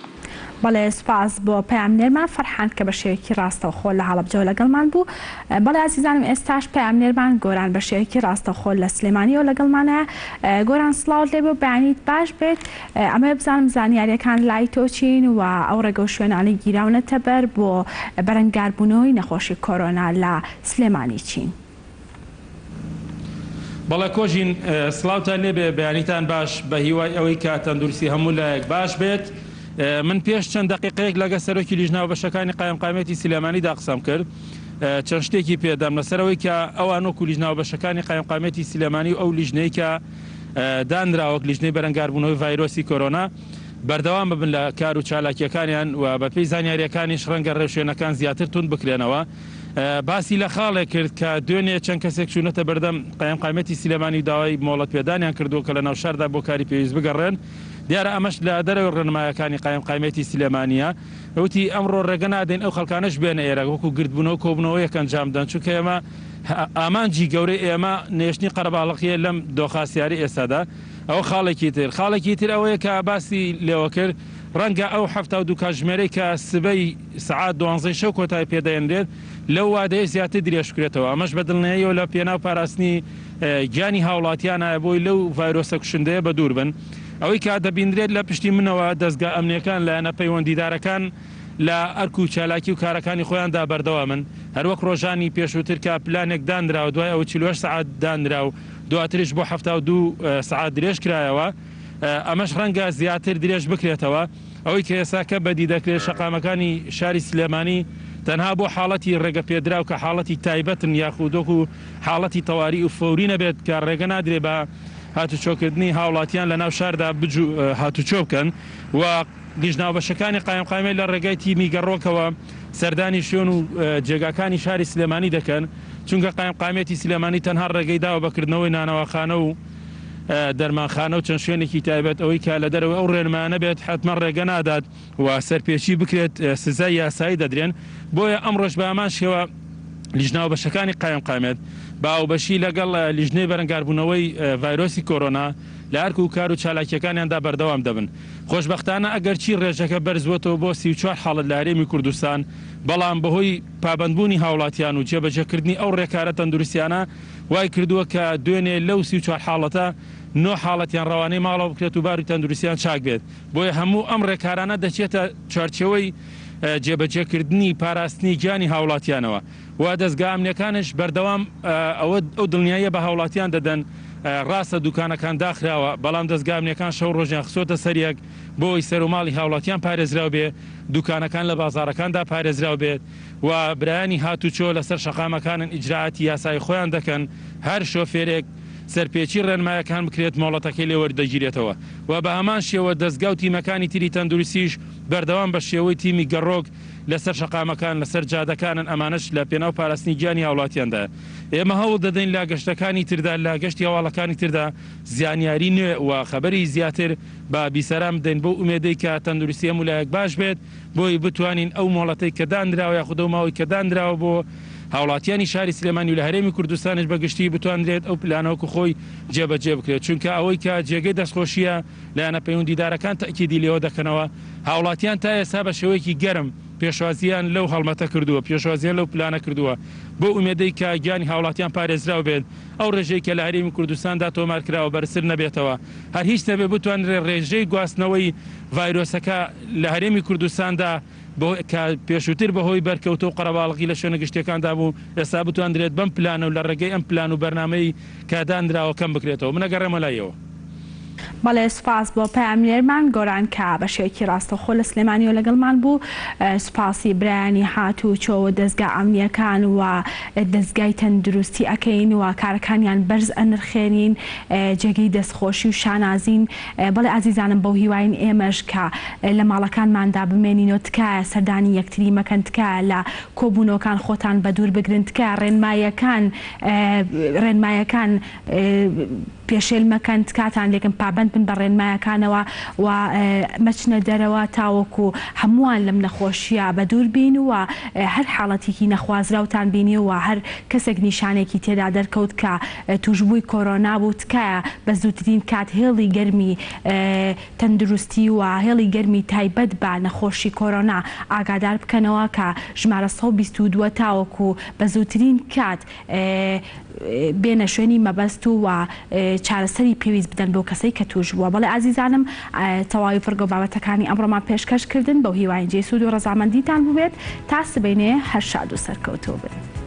بەڵێ سپاس بۆ پەیامنێرمان فەرحان کە بە شێوەیەکی ڕاستەوخۆ لە هەڵەبجەوە لەگەڵمان بوو. بەڵێ عزیزانم ئێستاش پەیامنێرمان گۆران بە شێوەیەکی ڕاستەوخۆ لە سلێمانیەوە لەگەڵمانە. گۆران سڵاوت لێ بۆ بەیانیت باش بێت ئەمە بزانم زانیاریەکان لای تۆ چین و ئەو ڕێگە و شوێنانی گیراونەتە بەر بۆ بەرەنگاربوونەوەی نەخۆشی کۆرۆنا لە سلێمانی چین. بەڵێ کۆژین سڵاوتان لێ بێ بەیانیتان باش بە هیوای ئەوەی کە تەندروستی هەموو لایەک باش بێت. من پێش چەند دقیقەیەک لەگە سەرۆکی لیژنەوە بەشەکانی قایمقامەتی سلێمانیدا قسەم کرد چەند شتێکی پێدەم لەسەرەوەی کە ئەوان وەکو لیژنەوە بەشەکانی قایمقامەتی سلێمانی و ئەو لیژنەی کە دانراوەک لیژنەی بەرەنگاربوونەوەی ڤایرۆسی کۆرۆنا بەردەوام ببن لە کار و چالاکیەکانیان و بە پێی زانیاریەکانیش ڕەنگە ڕێوشێنەکان زیاتر تون بکرێنەوە. باسی لە خاڵێک کرد کە دوێنێ چەند کەسێک چوونەتە بەردەم قایمقامەتی سلێمانی داوای مۆڵەت پێدانیان کردو کە لە ناو شاردا بۆ کاری پێویست بگەڕێن. دیارە ئەمەش لە دەرەوە ڕێنمایەکانی قایمقامەتی سلێمانیە وتی ئەمڕۆ ڕێگە نادەین ئەو خەڵکانش بێنە ئێرە وەکو گردبوونەوە کۆبنەوە یەک ئەنجامدان چونکە ئێمە ئامانجی گەورەی ئێمە نێشتنی قەرەباڵغیە لەم دۆخاسیاری ئێستادا. ئەو خاڵێکی تر ئەوەیە کە باسی لێوە کرد ڕەنگە ئەو 72 کاتژمێرەی کە سبەی سعات 12 شەو کۆتای پێدەێنرێت لەو وادەیە زیاتر درێژکرێتەوە. ئەمەش بەدڵنیاییەوە لە پێناو پاراستنی گیانی هاوڵاتیانە بۆی لەو ڤایرۆسە کوشندەیە بە دوور بن. ئەوەی کا دەبیندرێت لە پشتی منەوە دەستگا ئەمنیەکان لایەنە پەیوەندیدارەکان لە ئەرک و چالاکی و کارەکانی خۆیاندا بەردەوا من هەروەک ڕۆژانی پێشووتر کە پلانێک دانرا و دوای ئەو 48 سعات دانرا و دواتریش بۆ 72 سعات درێژ کرایەوە. ئەمەش ڕەنگە زیاتر درێژ بکرێتەوە. ئەوەی کە ئێساکە بەدی دەکرێت شەقامەکانی شاری سلێمانی تەنها بۆ حاڵەتی ڕێگە پێدرا و کە حاڵەتی تایبەتن یاخودۆک و حاڵەتی تەواری و فەوری نەبێت کە ڕێگە نادرێ بە هاتوچۆکردنی هاوڵاتیان لە ناو شاردا هاتوچۆ بکەن و لیژناوبەشەکانی قایمقامە لە ڕێگای تیمی گەڕۆکەوە سەردانی شوێن و جێگاکانی شاری سلێمانی دەکەن چونکە قایمقامەتی سلێمانی تەنها ڕێگەی داوە بەکردنەوەی نانەوەخانە و دەرمانخانە و چەند شوێنێکی تایبەت ئەوەی کا لە دەرەوە ئەو ڕێنمانە بێت حتممە ڕێگە نادات و سەرپێچی بکرێت سزای یاسایی دەدرێن. بۆیە ئەمڕۆژ بە ئامان شێوە لیژناوبەشەکانی قایمقامێت باوبەشی لەگەڵ لیژنەی بەرەنگاربوونەوەی ڤایرۆسی کۆرۆنا لە ئەرک و کار و چالاکیەکانیاندا بەردەوام دەبن. خۆشبەختانە ئەگەر چی ڕێژەکە بەرزوەتەوە بۆ 34 حاڵەت لە هەرێمی کوردستان بەڵام بەهۆی پابندبوونی هاوڵاتیان و جێبەجێکردنی ئەو ڕێکارە تەندروستیانە وای کردووە کە دوێنێ لەو 34 حاڵەتە 9 حاڵەتیان ڕەوانەی ماڵەوە بکرێت و باری تەندروستیان چاک بێت. بۆیە هەموو ئەم ڕێکارانە دەچێتە چارچەوەی جێبەجێکردنی پاراستنی گیانی هاوڵاتیانەوە و دەستگا ئەمنیەکانش بەردەوام ئەو دڵنیاییە بە هاوڵاتیان دەدەن ڕاستە دوکانەکان داخراوە بەڵام دەستگا ئەمنیەکان شەو ڕۆژیان خسۆتە سەریەک بۆی سەر و ماڵی هاوڵاتیان پارێزراو بێ دوکانەکان لە بازارەکاندا پارێزراو بێت و برایانی هاتوچۆ لەسەر شەقامەکانن ئیجراعاتی یاسای خۆیان دەکەن هەر شۆفێرێک سەرپێچی ڕێنمایەکان بکرێت مۆڵەتەکەی لێ وەردەگیرێتەوە و بە هەمان شێوە دەستگا و تیمەکانی تری تەندروستیش بەردەوام بە شێوەی تیمی گەڕۆک لەسەر شەقامەکان لەسەر جادەکانن ئەمانش لە پێناو پاراستنی گیانی هاوڵاتیاندا. ئێمە هەوڵ دەدەین لا گەشتەکانی تردا لا گەشتی هەواڵەکانی تردا زیانیاری نوێ و خەبەری زیاتر بە بیسەرام دەین بۆ ئومێدەی کە تەندروستی هەموو لایەک باش بێت بۆی بتوانین ئەو مۆڵەتەی کە دانراوە یاخودە و ماوەی کە دانراوە بۆ هاوڵاتیانی شاری سلێمانی و لە هەرێمی کوردستانش بەگشتی بتوانرێت ئەو پلانەوەکو خۆی جێبەجێ بکرێت چونکە ئەوەی کە جێگەی دەستخۆشیە لایەنە پەیوەندیدارەکان تەکیدی لێەوە دەکەنەوە هاوڵاتیان تا ئێستا بە شێوەیەکی گەرم پێشوازیان لەو هەڵمەتە کردووە پێشوازیان لەو پلانە کردووە بۆ ئومێدەی کە گیانی هاوڵاتیان پارێزراو بێت ئەو ڕێژەی کە لە هەرێمی کوردستاندا تۆمارکراوە بەرزتر نەبێتەوە هەر هیچ نەبێ بتوانرێت ڕێژەی گواستنەوەی ڤایرۆسەکە لە هەرێمی کوردستاندا پێشووتر بەهۆی بەرکەوتە و قەرەباڵغی لە شوێنە گشتەکاندا بوو ئێستا بتوانرێت بەم پلانە و لە ڕێگەی ئەم پلان و بەرنامەی کادانراوە کەم بکرێتەوە منەگەڕێمە لایەوە. بەڵێ سوپاس بۆ پاملێرمان گۆران کە بە شێوەیەکی ڕاستەوخۆ لە سلێمانی و لەگەڵمان بوو سوپاسی برایانی هاتوو چۆوە دەستگا ئەمنیەکان و دەستگای تەندروستی ئەەکەین و کارەکانیان بەرز ئەنرخێنین جێگەی دەستخۆشی و شانازین بەڵێ ئازیزانم بەو هیواین ئێمەش کە لە ماڵەکانماندا بمێنینەوە تکایە سەردانی یەکتری مەکەن تکایە لە کۆبوونەوەکان خۆتان بە دوور بگرن تکایە ڕێنمایەکان پێشێلمەکەن تکاتان لێکن پابند بن بە ڕێنمایەکانەوە و مەچنە دەرەوە تاوەکو هەمووان لەم نەخۆشیە بە دوور بین و هەر حاڵەتێکی نەخوازراوتان بینی و هەر کەسێک نیشانێکی تێدا دەرکەوت کە توشبووی کۆرۆنا بوو تکایە بە زووترین کات هێڵی گەرمی تەندروستی و هێڵی گەرمی تایبەت بە نەخۆشی کۆرۆنا ئاگادار بکەنەوە کە ژمارە 122 تاوەکو بە زووترین کات بێنە شوێنی مەبەست و چارەسەری پێویست بدەن بۆ کەسەی کە توش بووە. بەڵێ ئازیزانم تەواوی فرگە بابەتەکانی ئەمڕۆمان پێشکەشکردن بەو هیواین جێ سوود و ڕەزامەندیتان ببێت تا سبەینێ هەر شاد و سەرکەوتوو بن.